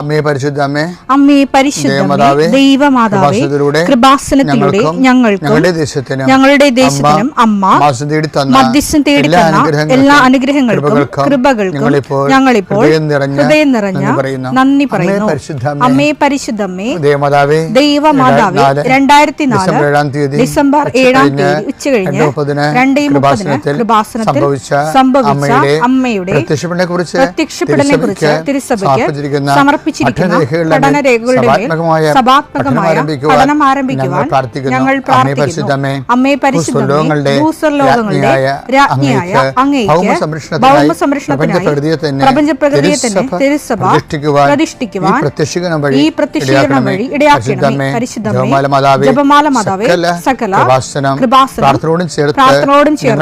അമ്മേ പരിശുദ്ധമേ, അമ്മേ പരിശുദ്ധമേ, ദൈവമാതാവേ, കൃപാസനത്തിലൂടെ ഞങ്ങൾക്കും ഞങ്ങളുടെ ദേശത്തിനും അമ്മ മധ്യസ്ഥം തേടി തന്ന എല്ലാ അനുഗ്രഹങ്ങൾക്കും കൃപകൾക്കും ഞങ്ങളിപ്പോൾ ഹൃദയം നിറഞ്ഞ നന്ദി പറയുന്നു. അമ്മേ പരിശുദ്ധമേ, ദൈവമാതാവേ, 2004 ഡിസംബർ 7 ഉച്ചകഴിഞ്ഞ് 2:30 കൃപാസനത്തിൽ സംഭവിച്ച അമ്മയുടെ പ്രത്യക്ഷപ്പെടലിനെ കുറിച്ച് തിരുസഭയ്ക്ക് സമർപ്പിച്ചിരിക്കുന്ന പഠനരേഖകളുടെ സഭാത്മകമായ പഠനം ആരംഭിക്കുവാൻ ഞങ്ങൾ പ്രാർത്ഥിക്കുന്നു. അമ്മേ പരിശുദ്ധമേ, ഭൂസ്വർലോകങ്ങളുടെ രാജ്ഞിയായ അങ്ങേയ്ക്ക് ഭൗമസംരക്ഷണത്തിനായി പ്രപഞ്ചപ്രകൃതിയെ തന്നെ തിരുസഭ പ്രതിഷ്ഠിക്കുവാൻ ഈ പ്രത്യക്ഷീകരണം വഴി ഇടയാക്കണമേ. പരിശുദ്ധമേ, ജപമാല മാതാവേ, സകല കൃപാസനം പ്രാർത്ഥനയോടും ചേർത്ത്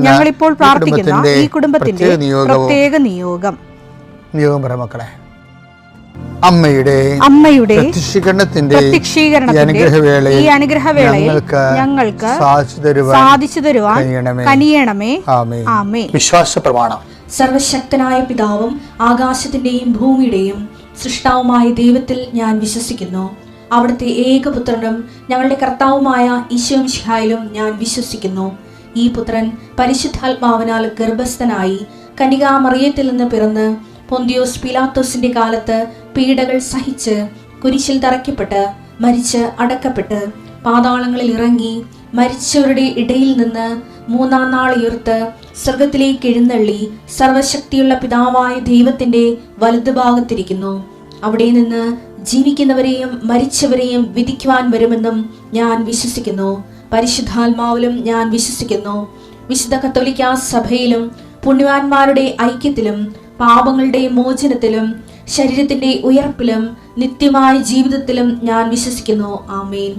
ഞങ്ങളിപ്പോൾ പ്രാർത്ഥിക്കുന്ന ഈ കുടുംബത്തിന്റെ പ്രത്യേക നിയോഗം മക്കളെ, അമ്മയുടെ പ്രത്യക്ഷീകരണത്തിന്റെ ഈ അനുഗ്രഹവേളയിൽ ഞങ്ങൾക്ക് സാധിച്ചു തരുവാൻ കനിയണമേ. ആമേൻ. വിശ്വാസ പ്രമാണം. സർവശക്തനായ പിതാവും ആകാശത്തിന്റെയും ഭൂമിയുടെയും സൃഷ്ടാവുമായ ദൈവത്തിൽ ഞാൻ വിശ്വസിക്കുന്നു. അവിടുത്തെ ഏകപുത്രനും ഞങ്ങളുടെ കർത്താവുമായ ഈശോമിശിഹായിലും ഞാൻ വിശ്വസിക്കുന്നു. ഈ പുത്രൻ പരിശുദ്ധാത്മാവിനാൽ ഗർഭസ്ഥനായി കന്യകാമറിയത്തിൽ നിന്ന് പിറന്ന് പൊന്തിയോസ് പിലാത്തോസിന്റെ കാലത്ത് പീഡകൾ സഹിച്ച് കുരിശിൽ തറയ്ക്കപ്പെട്ട് മരിച്ച് അടക്കപ്പെട്ട് പാതാളങ്ങളിൽ ഇറങ്ങി മരിച്ചവരുടെ ഇടയിൽ നിന്ന് 3-ാം നാൾ ഉയർത്ത് സ്വർഗത്തിലേക്ക് എഴുന്നള്ളി സർവശക്തിയുള്ള പിതാവായ ദൈവത്തിന്റെ വലതുഭാഗത്തിരിക്കുന്നു. അവിടെ നിന്ന് ജീവിക്കുന്നവരെയും മരിച്ചവരെയും വിധിക്കുവാൻ വരുമെന്നും ഞാൻ വിശ്വസിക്കുന്നു. പരിശുദ്ധാത്മാവിലും ഞാൻ വിശ്വസിക്കുന്നു. വിശുദ്ധ കത്തോലിക്കാ സഭയിലും പുണ്യവാന്മാരുടെ ഐക്യത്തിലും പാപങ്ങളുടെ മോചനത്തിലും ശരീരത്തിന്റെ ഉയർപ്പിലും നിത്യമായ ജീവിതത്തിലും ഞാൻ വിശ്വസിക്കുന്നു. ആമേൻ.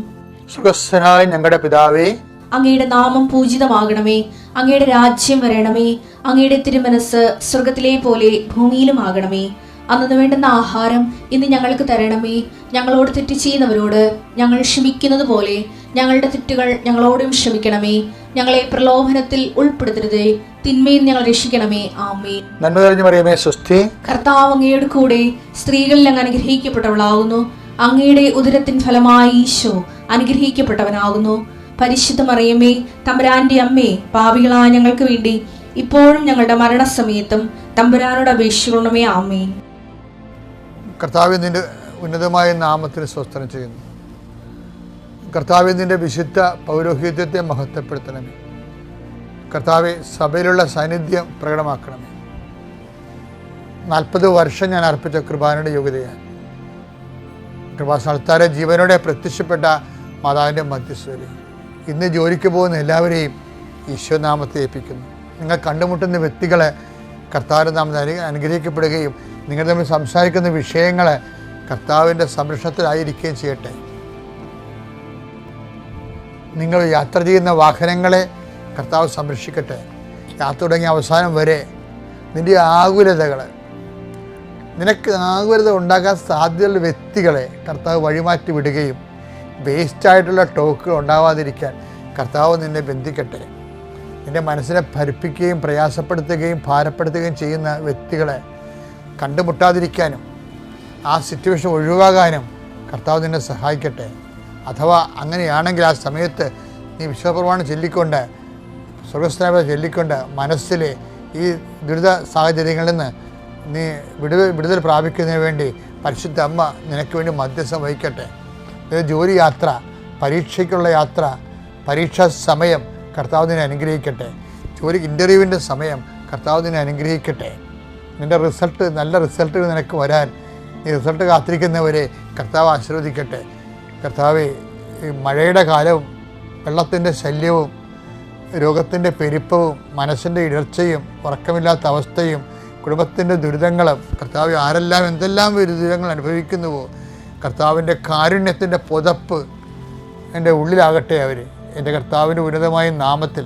സുഖസ്ഥനായ ഞങ്ങളുടെ പിതാവേ, അങ്ങയുടെ നാമം പൂജിതമാകണമേ. അങ്ങയുടെ രാജ്യം വരണമേ. അങ്ങയുടെ തിരുമനസ് സ്വർഗത്തിലെ പോലെ ഭൂമിയിലും ആകണമേ. അന്നു വേണ്ടുന്ന ആഹാരം ഇന്ന് ഞങ്ങൾക്ക് തരണമേ. ഞങ്ങളോട് തെറ്റ് ചെയ്യുന്നവരോട് ഞങ്ങൾ ക്ഷമിക്കുന്നത് പോലെ ഞങ്ങളുടെ തെറ്റുകൾ ഞങ്ങളോടും ക്ഷമിക്കണമേ. ഞങ്ങളെ പ്രലോഭനത്തിൽ ഉൾപ്പെടുത്തരുതേ, തിന്മയിൽ ഞങ്ങൾ രക്ഷിക്കണമേ. ആമേൻ. നന്മ നിറഞ്ഞ മറിയമേ, സ്വസ്തി. കർത്താവ് അങ്ങയുടെ കൂടെ സ്ത്രീകളിൽ അങ്ങ് അനുഗ്രഹിക്കപ്പെട്ടവളാകുന്നു. അങ്ങയുടെ ഉദരത്തിൻ ഫലമായി ഈശോ അനുഗ്രഹിക്കപ്പെട്ടവനാകുന്നു. പരിശുദ്ധ മറിയമേ, തമ്പുരാന്റെ അമ്മേ, പാപികളായ ഞങ്ങൾക്ക് വേണ്ടി ഇപ്പോഴും ഞങ്ങളുടെ മരണസമയത്തും തമ്പുരാനോട് അപേക്ഷിക്കണമേ. ആമേൻ. കർത്താവേ, നിന്റെ ഉന്നതമായ നാമത്തിന് സ്തോത്രം ചെയ്യുന്നു. കർത്താവേ, നിന്റെ വിശുദ്ധ പൗരോഹിത്യത്തെ മഹത്വപ്പെടുത്തണമേ. കർത്താവെ, സഭയിലുള്ള സാന്നിധ്യം പ്രകടമാക്കണമേ. 40 വർഷം ഞാൻ അർപ്പിച്ച കൃപാനയുടെ യോഗ്യതയാണ്. കൃപാസ്ഥാനത്താരെ ജീവനോടെ പ്രത്യക്ഷപ്പെട്ട മാതാവിൻ്റെ മധ്യസ്ഥതയിൽ ഇന്ന് ജോലിക്ക് പോകുന്ന എല്ലാവരെയും ഈശോനാമത്തെ ഏൽപ്പിക്കുന്നു. നിങ്ങൾ കണ്ടുമുട്ടുന്ന വ്യക്തികളെ കർത്താവിൻ്റെ നാമത്തിൽ അനുഗ്രഹിക്കപ്പെടുകയും നിങ്ങൾ തമ്മിൽ സംസാരിക്കുന്ന വിഷയങ്ങൾ കർത്താവിൻ്റെ സംരക്ഷണത്തിലായിരിക്കുകയും ചെയ്യട്ടെ. നിങ്ങൾ യാത്ര ചെയ്യുന്ന വാഹനങ്ങളെ കർത്താവ് സംരക്ഷിക്കട്ടെ. യാത്ര തുടങ്ങിയ അവസാനം വരെ നിൻ്റെ ആകുലതകൾ, നിനക്ക് ആകുലത ഉണ്ടാക്കാൻ സാധ്യതയുള്ള വ്യക്തികളെ കർത്താവ് വഴിമാറ്റി വിടുകയും വേസ്റ്റായിട്ടുള്ള ടോക്കുകൾ ഉണ്ടാവാതിരിക്കാൻ കർത്താവ് നിന്നെ ബന്ധിക്കട്ടെ. നിൻ്റെ മനസ്സിനെ ഭരിപ്പിക്കുകയും പ്രയാസപ്പെടുത്തുകയും ഭാരപ്പെടുത്തുകയും ചെയ്യുന്ന വ്യക്തികളെ കണ്ടുമുട്ടാതിരിക്കാനും ആ സിറ്റുവേഷൻ ഒഴിവാകാനും കർത്താവ് നിന്നെ സഹായിക്കട്ടെ. അഥവാ അങ്ങനെയാണെങ്കിൽ ആ സമയത്ത് നീ വിശ്വപ്രമാണം ചൊല്ലിക്കൊണ്ട്, സ്വർഗസ്ഥനായ ചൊല്ലിക്കൊണ്ട് മനസ്സിൽ ഈ ദുരിത സാഹചര്യങ്ങളിൽ നിന്ന് നീ വിടുതൽ പ്രാപിക്കുന്നതിന് വേണ്ടി പരിശുദ്ധ അമ്മ നിനക്ക് വേണ്ടി മധ്യസ്ഥം വഹിക്കട്ടെ. ജോലി യാത്ര, പരീക്ഷയ്ക്കുള്ള യാത്ര, പരീക്ഷാ സമയം കർത്താവ് നിന്നെ അനുഗ്രഹിക്കട്ടെ. ജോലി ഇൻ്റർവ്യൂവിൻ്റെ സമയം കർത്താവ് നിന്നെ അനുഗ്രഹിക്കട്ടെ. നിൻ്റെ നല്ല റിസൾട്ടുകൾ നിനക്ക് വരാൻ ഈ റിസൾട്ട് കാത്തിരിക്കുന്നവരെ കർത്താവ് ആശീർവദിക്കട്ടെ. കർത്താവെ, ഈ മഴയുടെ കാലവും വെള്ളത്തിൻ്റെ ശല്യവും രോഗത്തിൻ്റെ പെരുപ്പവും മനസ്സിൻ്റെ ഇടർച്ചയും ഉറക്കമില്ലാത്ത അവസ്ഥയും കുടുംബത്തിൻ്റെ ദുരിതങ്ങളും കർത്താവ് ആരെല്ലാം എന്തെല്ലാം ദുരിതങ്ങൾ അനുഭവിക്കുന്നുവോ കർത്താവിൻ്റെ കാരുണ്യത്തിൻ്റെ പുതപ്പ് എൻ്റെ ഉള്ളിലാകട്ടെ. അവർ എൻ്റെ കർത്താവിൻ്റെ ഉന്നതമായ നാമത്തിൽ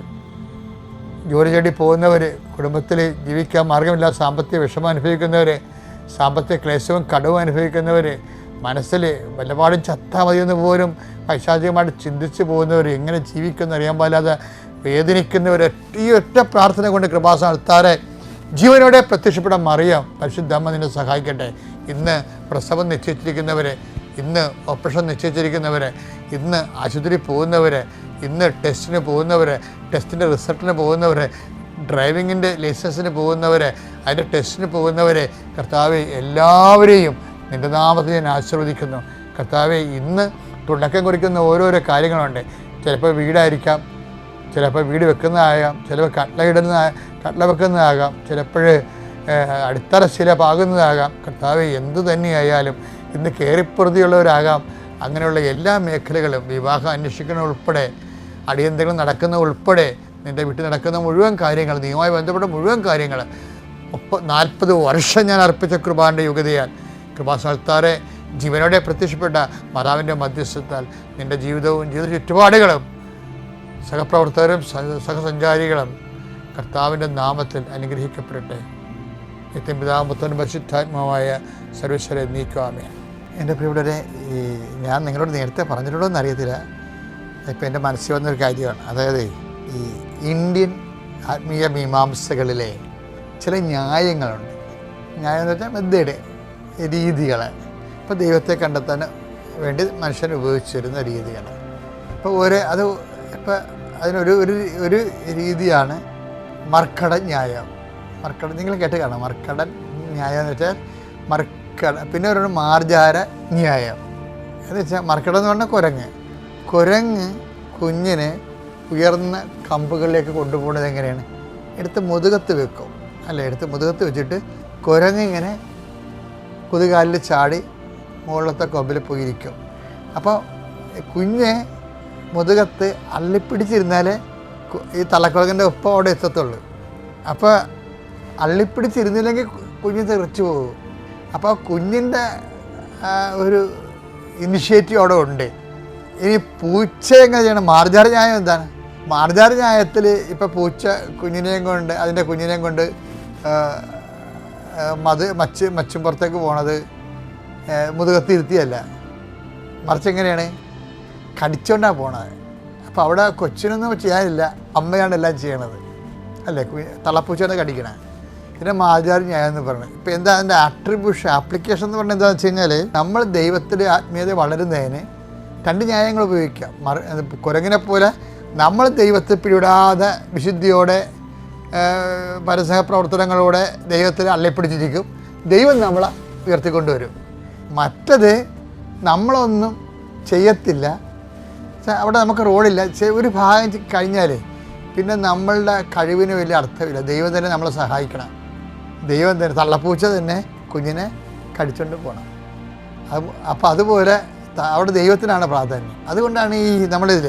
ജോലി തേടി പോകുന്നവർ, കുടുംബത്തിൽ ജീവിക്കാൻ മാർഗമില്ലാത്ത സാമ്പത്തിക വിഷമം അനുഭവിക്കുന്നവർ, സാമ്പത്തിക ക്ലേശവും കടവും അനുഭവിക്കുന്നവർ, മനസ്സിൽ വല്ലപാടും ചത്താൽ മതിയെന്ന് പോലും പൈശാചികമായിട്ട് ചിന്തിച്ച് പോകുന്നവർ, എങ്ങനെ ജീവിക്കുമെന്ന് അറിയാൻ പാടില്ലാതെ വേദനിക്കുന്നവർ, ഈ ഒറ്റ പ്രാർത്ഥന കൊണ്ട് കൃപാസനം അൾത്താരെ ജീവനോടെ പ്രത്യക്ഷപ്പെടാൻ മറിയാം പരിശുദ്ധമ്മ നിന്നെ സഹായിക്കട്ടെ. ഇന്ന് പ്രസവം നിശ്ചയിച്ചിരിക്കുന്നവരെ, ഇന്ന് ഓപ്പറേഷൻ നിശ്ചയിച്ചിരിക്കുന്നവരെ, ഇന്ന് ആശുപത്രി പോകുന്നവരെ, ഇന്ന് ടെസ്റ്റിന് പോകുന്നവരെ, ടെസ്റ്റിൻ്റെ റിസൾട്ടിന് പോകുന്നവരെ, ഡ്രൈവിങ്ങിൻ്റെ ലൈസൻസിന് പോകുന്നവരെ, അതിൻ്റെ ടെസ്റ്റിന് പോകുന്നവരെ, കർത്താവെ എല്ലാവരെയും നിൻ്റെ നാമത്തിൽ ഞാൻ ആശീർവദിക്കുന്നു. കർത്താവെ ഇന്ന് തുടക്കം കുറിക്കുന്ന ഓരോരോ കാര്യങ്ങളുണ്ട്. ചിലപ്പോൾ വീടായിരിക്കാം, ചിലപ്പോൾ വീട് വെക്കുന്നതാകാം, ചിലപ്പോൾ കട്ട്ല വെക്കുന്നതാകാം, ചിലപ്പോൾ അടിത്തറ ശില പാകുന്നതാകാം. കർത്താവെ എന്തു തന്നെയായാലും ഇന്ന് കയറിപ്പുറതിയുള്ളവരാകാം. അങ്ങനെയുള്ള എല്ലാ മേഖലകളും, വിവാഹം അന്വേഷിക്കുന്ന ഉൾപ്പെടെ, അടിയന്തരങ്ങൾ നടക്കുന്ന ഉൾപ്പെടെ, നിൻ്റെ വീട്ടിൽ നടക്കുന്ന മുഴുവൻ കാര്യങ്ങൾ, നീയുമായി ബന്ധപ്പെട്ട മുഴുവൻ കാര്യങ്ങൾ 40 വർഷം ഞാൻ അർപ്പിച്ച കൃപാന്റെ യുഗതയാൽ കൃപാസ്ഥാനത്താറെ ജീവനോടെ പ്രത്യക്ഷപ്പെട്ട മാതാവിൻ്റെ മധ്യസ്ഥത്താൽ നിൻ്റെ ജീവിതവും ജീവിത ചുറ്റുപാടുകളും സഹപ്രവർത്തകരും സഹസഞ്ചാരികളും കർത്താവിൻ്റെ നാമത്തിൽ അനുഗ്രഹിക്കപ്പെടട്ടെ. നിത്യം പിതാവും പുത്രനും പരിശുദ്ധാത്മാവായ സർവേശ്വരെ നീക്കുവാമേ. എൻ്റെ പ്രിയപ്പെട്ടവരെ, ഞാൻ നിങ്ങളോട് നേരത്തെ പറഞ്ഞിട്ടുണ്ടോ എന്നറിയത്തില്ല, ഇപ്പം എൻ്റെ മനസ്സിൽ വന്നൊരു കാര്യമാണ്. അതായത് ഈ ഇന്ത്യൻ ആത്മീയ മീമാംസകളിലെ ചില ന്യായങ്ങളുണ്ട്. ന്യായം എന്ന് വെച്ചാൽ മെത്തേഡ്, രീതികൾ. ഇപ്പോൾ ദൈവത്തെ കണ്ടെത്താൻ വേണ്ടി മനുഷ്യൻ ഉപയോഗിച്ചു വരുന്ന രീതികൾ. ഇപ്പോൾ അതിനൊരു ഒരു രീതിയാണ് മർക്കട ന്യായം. നിങ്ങൾ കേട്ട് കാണാം. മർക്കടൻ ന്യായം എന്ന് വെച്ചാൽ പിന്നെ ഒരു മാർജാര ന്യായം എന്ന് വെച്ചാൽ മർക്കടം എന്ന് പറഞ്ഞാൽ കുരങ്ങ് കുഞ്ഞിനെ ഉയർന്ന കമ്പുകളിലേക്ക് കൊണ്ടുപോകുന്നത് എങ്ങനെയാണ്? എടുത്ത് മുതുകത്ത് വെക്കും, അല്ല, എടുത്ത് മുതുകത്ത് വെച്ചിട്ട് കുരങ്ങിങ്ങനെ കുതികാലിൽ ചാടി മുകളിലത്തെ കൊമ്പിൽ പോയിരിക്കും. അപ്പോൾ കുഞ്ഞ് മുതുകത്ത് അള്ളിപ്പിടിച്ചിരുന്നാലേ ഈ തലക്കുളകിൻ്റെ ഒപ്പം അവിടെ എത്തത്തുള്ളൂ. അപ്പോൾ അള്ളിപ്പിടിച്ചിരുന്നില്ലെങ്കിൽ കുഞ്ഞ് തെറിച്ചു പോകും. അപ്പോൾ കുഞ്ഞിൻ്റെ ഒരു ഇനിഷ്യേറ്റീവ് അവിടെ ഉണ്ട്. ഇനി പൂച്ച എങ്ങനെ ചെയ്യണം? മാർജാര ന്യായം എന്താണ്? മാർജാര ന്യായത്തിൽ ഇപ്പോൾ പൂച്ച അതിൻ്റെ കുഞ്ഞിനെയും കൊണ്ട് മച്ചും പുറത്തേക്ക് പോണത് മുതുകത്തിരുത്തിയല്ല, മറിച്ച് എങ്ങനെയാണ്? കടിച്ചുകൊണ്ടാണ് പോണത്. അപ്പോൾ അവിടെ കൊച്ചിനൊന്നും ചെയ്യാനില്ല, അമ്മയാണ് എല്ലാം ചെയ്യണത്, അല്ലേ? തള്ളപ്പൂച്ചയാണ് കടിക്കണേ. പിന്നെ മാർജാര ന്യായം എന്ന് പറയുന്നത് ഇപ്പോൾ എന്താ അതിൻ്റെ ആപ്ലിക്കേഷൻ എന്ന് പറഞ്ഞാൽ എന്താണെന്ന് വെച്ച് കഴിഞ്ഞാൽ, നമ്മൾ ദൈവത്തിൻ്റെ ആത്മീയത വളരുന്നതിന് 2 ന്യായങ്ങൾ ഉപയോഗിക്കാം. കുരങ്ങിനെ പോലെ നമ്മൾ ദൈവത്തെ പിടിവിടാതെ വിശുദ്ധിയോടെ പരസ്യ പ്രവർത്തനങ്ങളോടെ ദൈവത്തിൽ അള്ളിപ്പിടിച്ചിരിക്കും, ദൈവം നമ്മളെ ഉയർത്തിക്കൊണ്ടുവരും. മറ്റത് നമ്മളൊന്നും ചെയ്യത്തില്ല, അവിടെ നമുക്ക് റോളില്ല, ഒരു ഭാഗം കഴിഞ്ഞാൽ പിന്നെ നമ്മളുടെ കഴിവിന് വലിയ അർത്ഥമില്ല. ദൈവം തന്നെ നമ്മളെ സഹായിക്കണം. ദൈവം തന്നെ, തള്ളപ്പൂച്ച തന്നെ കുഞ്ഞിനെ കടിച്ചുകൊണ്ട് പോകണം. അപ്പോൾ അതുപോലെ അവിടെ ദൈവത്തിനാണ് പ്രാധാന്യം. അതുകൊണ്ടാണ് ഈ നമ്മളിതിൽ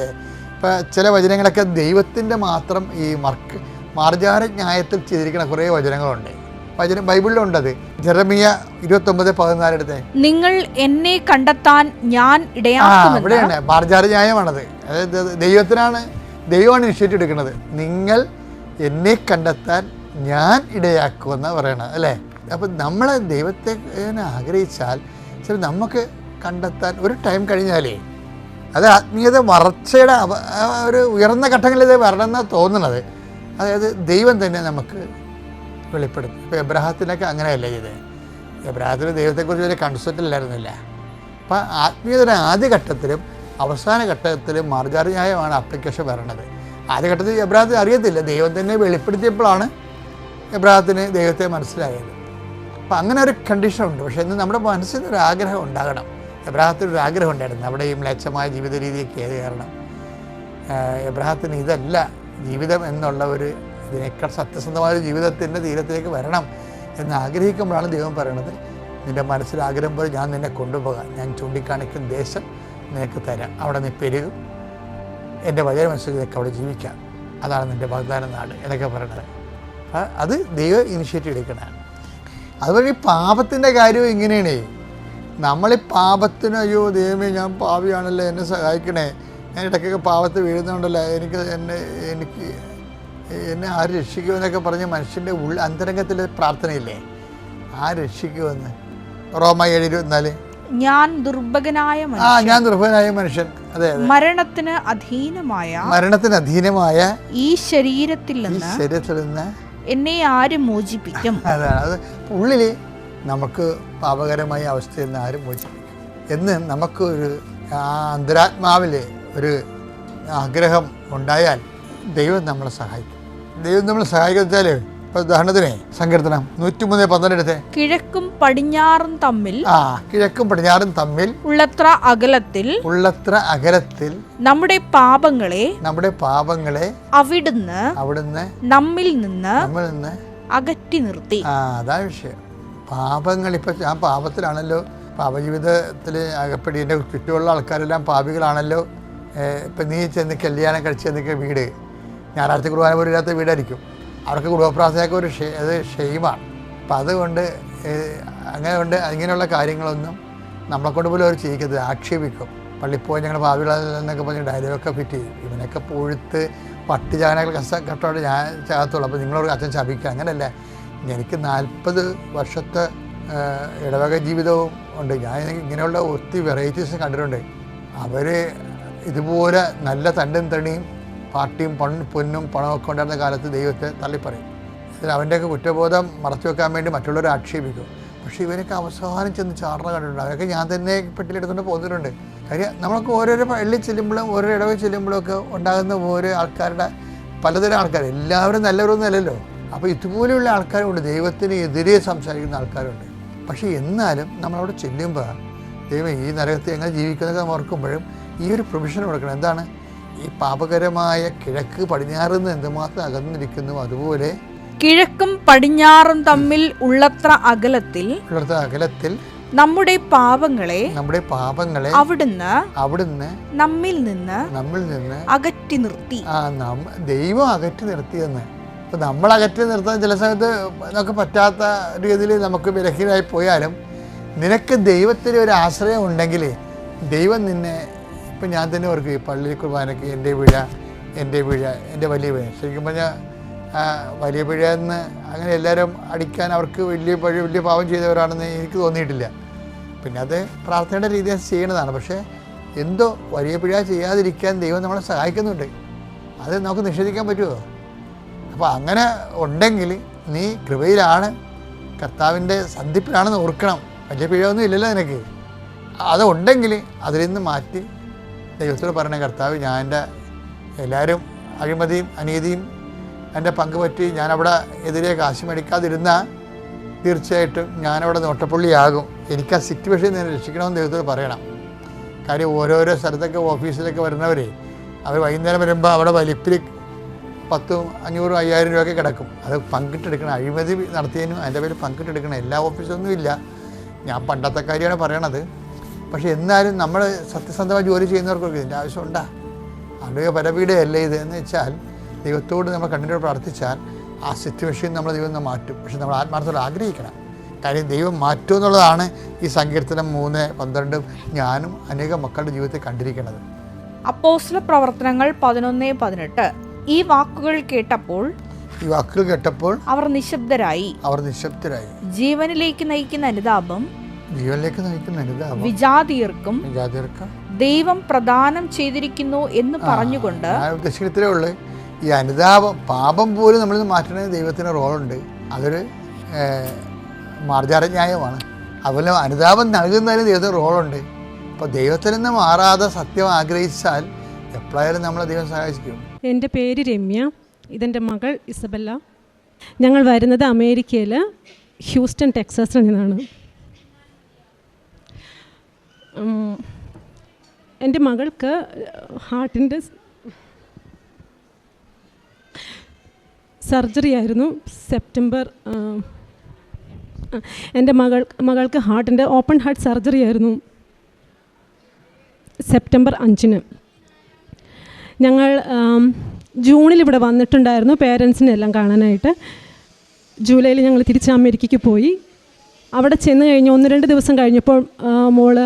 ഇപ്പോൾ ചില വചനങ്ങളൊക്കെ ദൈവത്തിൻ്റെ മാത്രം ഈ മാർജാര ന്യായത്തിൽ ചെയ്തിരിക്കുന്ന കുറേ വചനങ്ങളുണ്ട്. ബൈബിളിലുണ്ടത്. ജെറമിയ 29:14 എടുത്തേ. നിങ്ങൾ എന്നെ കണ്ടെത്താൻ ഞാൻ ഇടയാക്കുമെന്ന്. അവിടെയാണ് മാർജാര ന്യായമാണത്. അതായത് ദൈവമാണ് ഇനിഷ്യേറ്റീവ് എടുക്കുന്നത്. നിങ്ങൾ എന്നെ കണ്ടെത്താൻ ഞാൻ ഇടയാക്കുമെന്ന് പറയണത്, അല്ലേ? അപ്പം നമ്മൾ ദൈവത്തെ ആഗ്രഹിച്ചാൽ ശരി, നമുക്ക് കണ്ടെത്താൻ ഒരു ടൈം കഴിഞ്ഞാലേ അത് ആത്മീയത വളർച്ചയുടെ ഒരു ഉയർന്ന ഘട്ടങ്ങളിൽ വരണമെന്നാണ് തോന്നുന്നത്. അതായത് ദൈവം തന്നെ നമുക്ക് വെളിപ്പെടുത്തും. ഇപ്പോൾ എബ്രാഹത്തിനൊക്കെ അങ്ങനെയല്ല ചെയ്തത്. എബ്രാഹത്തിന് ദൈവത്തെക്കുറിച്ച് ഒരു കൺസെപ്റ്റ് ഇല്ലായിരുന്നില്ല. അപ്പം ആത്മീയതയുടെ ആദ്യഘട്ടത്തിലും അവസാന ഘട്ടത്തിലും മാർജാര ന്യായമാണ് ആപ്ലിക്കേഷൻ വരണത്. ആദ്യഘട്ടത്തിൽ എബ്രാഹത്തിന് അറിയത്തില്ല, ദൈവം തന്നെ വെളിപ്പെടുത്തിയപ്പോഴാണ് എബ്രാഹത്തിന് ദൈവത്തെ മനസ്സിലായത്. അപ്പം അങ്ങനെ ഒരു കണ്ടീഷനുണ്ട്. പക്ഷേ ഇന്ന് നമ്മുടെ മനസ്സിനൊരു ആഗ്രഹം ഉണ്ടാകണം. എബ്രാഹത്തിനൊരു ആഗ്രഹം ഉണ്ടായിരുന്നു, അവിടെ ഈ മ്ലേച്ഛമായ ജീവിത രീതിയൊക്കെ ഏത് കാരണം. എബ്രാഹത്തിന് ഇതല്ല ജീവിതം എന്നുള്ള ഇതിനേക്കാൾ സത്യസന്ധമായ ജീവിതത്തിൻ്റെ തീരത്തിലേക്ക് വരണം എന്ന് ആഗ്രഹിക്കുമ്പോഴാണ് ദൈവം പറയണത്, നിൻ്റെ മനസ്സിൽ ആഗ്രഹം പോലെ ഞാൻ നിന്നെ കൊണ്ടുപോകാം, ഞാൻ ചൂണ്ടിക്കാണിക്കുന്ന ദേശം നിനക്ക് തരാം, അവിടെ നീ പെരുകും, എൻ്റെ വചനമനുസരിച്ച് നിനക്ക് അവിടെ ജീവിക്കാം, അതാണ് നിൻ്റെ വാഗ്ദാന നാട് എന്നൊക്കെ പറയണത്. അത് ദൈവം ഇനിഷ്യേറ്റീവ് എടുക്കണതാണ്. അതുപോലെ ഈ പാപത്തിൻ്റെ കാര്യവും ഇങ്ങനെയാണ്. നമ്മളീ പാപത്തിന് അയ്യോ ദൈവമേ ഞാൻ പാപിയാണല്ലോ എന്നെ സഹായിക്കണേ, ഞാൻ ഇടയ്ക്കൊക്കെ പാപത്തിൽ വീഴുന്നുണ്ടല്ലോ, എന്നെ ആര് രക്ഷിക്കുമെന്നൊക്കെ പറഞ്ഞ് മനുഷ്യൻ്റെ അന്തരംഗത്തിൽ പ്രാർത്ഥനയില്ലേ, ആ രക്ഷിക്കുമെന്ന്. റോമ 7:24 ഞാൻ ദുർബലനായ മനുഷ്യൻ, അതെ, മരണത്തിന് അധീനമായ ഈ ശരീരത്തിൽ നിന്ന് എന്നെ ആര് മോചിപ്പിക്കും? അതാണ് അത് ഉള്ളിൽ നമുക്ക് പാപകരമായ അവസ്ഥയിൽ നിന്ന് ആരും മോചിപ്പിക്കും എന്ന് നമുക്കൊരു അന്തരാത്മാവിൽ ഒരു ആഗ്രഹം ഉണ്ടായാൽ ദൈവം നമ്മളെ സഹായിക്കും. ദൈവം നമ്മളെ സഹായിക്കാച്ചാൽ ഇപ്പോൾ ഉദാഹരണത്തിന് സങ്കീർത്തനം 103:12 എടുത്തേ. കിഴക്കും പടിഞ്ഞാറും തമ്മിൽ കിഴക്കും പടിഞ്ഞാറും തമ്മിൽ ഉള്ളത്ര അകലത്തിൽ നമ്മുടെ പാപങ്ങളെ അവിടുന്ന് നമ്മിൽ നിന്ന് അകറ്റി നിർത്തി. അതാ വിഷയം. പാപങ്ങൾ ഇപ്പം ഞാൻ പാപത്തിലാണല്ലോ, പാപജീവിതത്തിൽ അകപ്പെടി. എൻ്റെ ചുറ്റുമുള്ള ആൾക്കാരെല്ലാം പാപികളാണല്ലോ. ഇപ്പം നീ ചെന്ന് കല്യാണം കഴിച്ച് ചെന്നൊക്കെ വീട് ഞായറാഴ്ച കുർബാന പോലും ഇല്ലാത്ത വീടായിരിക്കും. അവർക്ക് കുടുംബപ്രാർത്ഥനയൊക്കെ അത് ഷെയിമാണ്. അപ്പം അതുകൊണ്ട് ഇങ്ങനെയുള്ള കാര്യങ്ങളൊന്നും നമ്മളെക്കൊണ്ട് പോലും അവർ ചെയ്യിക്കരുത്. ആക്ഷേപിക്കും. പള്ളിപ്പോയി ഞങ്ങൾ പാവികളെന്നൊക്കെ പറഞ്ഞ് ഡയലോഗൊക്കെ ഫിറ്റ് ചെയ്യും. ഇവനൊക്കെ പുഴുത്ത് പട്ടി ചാനകൾ കട്ടോടെ ഞാൻ ചാകത്തുള്ളൂ. അപ്പോൾ നിങ്ങളോട് അച്ഛൻ ശപിക്കുക. അങ്ങനെയല്ല. എനിക്ക് 40 വർഷത്തെ ഇടവക ജീവിതവും ഉണ്ട്. ഞാൻ ഇങ്ങനെയുള്ള ഒത്തിരി വെറൈറ്റീസ് കണ്ടിട്ടുണ്ട്. അവർ ഇതുപോലെ നല്ല തണ്ടും തണിയും പാർട്ടിയും പൊന്നും പണമൊക്കെ ഉണ്ടായിരുന്ന കാലത്ത് ദൈവത്തെ തള്ളിപ്പറയും. അവൻ്റെയൊക്കെ കുറ്റബോധം മറച്ചു വെക്കാൻ വേണ്ടി മറ്റുള്ളവരെ ആക്ഷേപിക്കും. പക്ഷേ ഇവരൊക്കെ അവസാനം ചെന്ന് ചാർന്ന കണ്ടിട്ടുണ്ട്. അതൊക്കെ ഞാൻ തന്നെ പെട്ടിലെടുത്തുകൊണ്ട് പോകുന്നുണ്ട്. കാര്യം നമ്മൾക്ക് ഓരോരോ പള്ളി ചെല്ലുമ്പോഴും ഓരോ ഇടവ ചെല്ലുമ്പോഴും ഒക്കെ ഉണ്ടാകുന്ന ഓരോ ആൾക്കാരുടെ പലതരം ആൾക്കാർ, എല്ലാവരും നല്ലവരൊന്നും അല്ലല്ലോ. അപ്പോൾ ഇതുപോലെയുള്ള ആൾക്കാരുണ്ട്. ദൈവത്തിന് എതിരെ സംസാരിക്കുന്ന ആൾക്കാരുണ്ട്. പക്ഷേ എന്നാലും നമ്മളവിടെ ചെല്ലുമ്പോൾ ദൈവം ഈ നരകത്തെ എങ്ങനെ ജീവിക്കുന്നതൊക്കെ നമ്മൾ ഓർക്കുമ്പോഴും ഈ ഒരു പ്രൊവിഷൻ കൊടുക്കണം. എന്താണ്? ഈ പാപകരമായ കിഴക്ക് പടിഞ്ഞാറിൽ നിന്ന് എന്തുമാത്രം അകന്നിരിക്കുന്നു, അതുപോലെ കിഴക്കും പടിഞ്ഞാറും തമ്മിൽ ഉള്ളത്ര അകലത്തിൽ നമ്മുടെ പാപങ്ങളെ അവിടുന്ന് നമ്മിൽ നിന്ന് അകറ്റി നിർത്തി. ദൈവം അകറ്റി നിർത്തിയെന്ന്. ഇപ്പം നമ്മൾ അകറ്റി നിർത്താൻ ചില സമയത്ത് നമുക്ക് പറ്റാത്ത രീതിയിൽ നമുക്ക് ബലഹീനമായി പോയാലും നിനക്ക് ദൈവത്തിന് ഒരു ആശ്രയം ഉണ്ടെങ്കിൽ ദൈവം നിന്നെ, ഇപ്പം ഞാൻ തന്നെ ഓർക്കും ഈ പള്ളി കുർബാനയ്ക്ക് എൻ്റെ പിഴ എൻ്റെ വലിയ പിഴ. ശരിക്കും പറഞ്ഞാൽ വലിയ പിഴ എന്ന് അങ്ങനെ എല്ലാവരും അടിക്കാൻ അവർക്ക് വലിയ പാപം ചെയ്തവരാണെന്ന് എനിക്ക് തോന്നിയിട്ടില്ല. പിന്നെ അത് പ്രാർത്ഥനയുടെ രീതിയിൽ ചെയ്യണതാണ്. പക്ഷേ എന്തോ വലിയ പിഴ ചെയ്യാതിരിക്കാൻ ദൈവം നമ്മളെ സഹായിക്കുന്നുണ്ട്. അത് നമുക്ക് നിഷേധിക്കാൻ പറ്റുമോ? അപ്പോൾ അങ്ങനെ ഉണ്ടെങ്കിൽ നീ കൃപയിലാണ്, കർത്താവിൻ്റെ സന്ധിപ്പിലാണെന്ന് ഓർക്കണം. വലിയ പിഴയൊന്നും ഇല്ലല്ലോ നിനക്ക്. അതുണ്ടെങ്കിൽ അതിൽ നിന്ന് മാറ്റി ദൈവത്തോട് പറയണേ, കർത്താവ് ഞാൻ എൻ്റെ എല്ലാവരും അഴിമതിയും അനീതിയും എൻ്റെ പങ്ക് പറ്റി ഞാനവിടെ എതിരെ കാശ് മേടിക്കാതിരുന്നാൽ തീർച്ചയായിട്ടും ഞാനവിടെ നോട്ടപ്പുള്ളിയാകും. എനിക്ക് ആ സിറ്റുവേഷൻ ഞാൻ രക്ഷിക്കണമെന്ന് ദൈവത്തോട് പറയണം. കാര്യം ഓരോരോ സ്ഥലത്തൊക്കെ ഓഫീസിലൊക്കെ വരുന്നവർ അവർ വൈകുന്നേരം വരുമ്പോൾ അവിടെ വലിപ്പിൽ 10, 500, 5000 രൂപയൊക്കെ കിടക്കും. അത് പങ്കിട്ടെടുക്കണം. അഴിമതി നടത്തിയതിനും അതിൻ്റെ പേര് പങ്കിട്ടെടുക്കണം. എല്ലാ ഓഫീസൊന്നും ഇല്ല. ഞാൻ പണ്ടത്തെ കാര്യമാണ് പറയണത്. പക്ഷേ എന്നാലും നമ്മൾ സത്യസന്ധമായി ജോലി ചെയ്യുന്നവർക്കൊക്കെ ഇതിൻ്റെ ആവശ്യമുണ്ടാ? അവരുടെ പരപീഡയല്ലേ ഇത് എന്ന് വെച്ചാൽ ദൈവത്തോട് നമ്മൾ കണ്ടിട്ട് പ്രാർത്ഥിച്ചാൽ ആ സിറ്റുവേഷൻ നമ്മൾ ദൈവം മാറ്റും. പക്ഷെ നമ്മൾ ആത്മാർത്ഥത്തോടെ ആഗ്രഹിക്കണം. കാര്യം ദൈവം മാറ്റും എന്നുള്ളതാണ് ഈ സങ്കീർത്തനം 3:12 ഞാനും അനേകം മക്കളുടെ ജീവിതത്തിൽ കണ്ടിരിക്കുന്നത്. അപ്പോസ്തല പ്രവർത്തനങ്ങൾ 11:18 ഈ വാക്കുകൾ കേട്ടപ്പോൾ അവർ നിശബ്ദരായി. ജീവനിലേക്ക് നയിക്കുന്ന അനുതാപം വിജാതിയർക്കും ദൈവം പ്രദാനം ചെയ്തിരിക്കുന്നു എന്ന് പറഞ്ഞുകൊണ്ട് ഉദ്ദേശിക്കത്തേ ഉള്ളൂ. ഈ അനുതാപം, പാപം പോലും നമ്മളിൽ മാറ്റണമെങ്കിൽ ദൈവത്തിന് റോളുണ്ട്. അതൊരു മാർജാരന്യായമാണ്. അതുപോലെ അനുതാപം നൽകുന്നതിന് ദൈവത്തിന് റോളുണ്ട്. അപ്പോൾ ദൈവത്തിൽ നിന്ന് മാറാതെ സത്യം ആഗ്രഹിച്ചാൽ എപ്പോഴായാലും നമ്മളെ ദൈവം സഹായിക്കും. എൻ്റെ പേര് രമ്യ, ഇതെൻ്റെ മകൾ ഇസബല്ല. ഞങ്ങൾ വരുന്നത് അമേരിക്കയിൽ ഹ്യൂസ്റ്റൺ ടെക്സാസിൽ നിന്നാണ്. എൻ്റെ മകൾക്ക് ഹാർട്ടിൻ്റെ സർജറി ആയിരുന്നു. എൻ്റെ മകൾക്ക് ഹാർട്ടിൻ്റെ ഓപ്പൺ ഹാർട്ട് സർജറി ആയിരുന്നു സെപ്റ്റംബർ 5-ന്. ഞങ്ങൾ ജൂണിൽ ഇവിടെ വന്നിട്ടുണ്ടായിരുന്നു പേരൻസിനെ എല്ലാം കാണാനായിട്ട്. ജൂലൈയിൽ ഞങ്ങൾ തിരിച്ച് അമേരിക്കയ്ക്ക് പോയി. അവിടെ ചെന്ന് കഴിഞ്ഞ് 1-2 ദിവസം കഴിഞ്ഞപ്പോൾ മോള്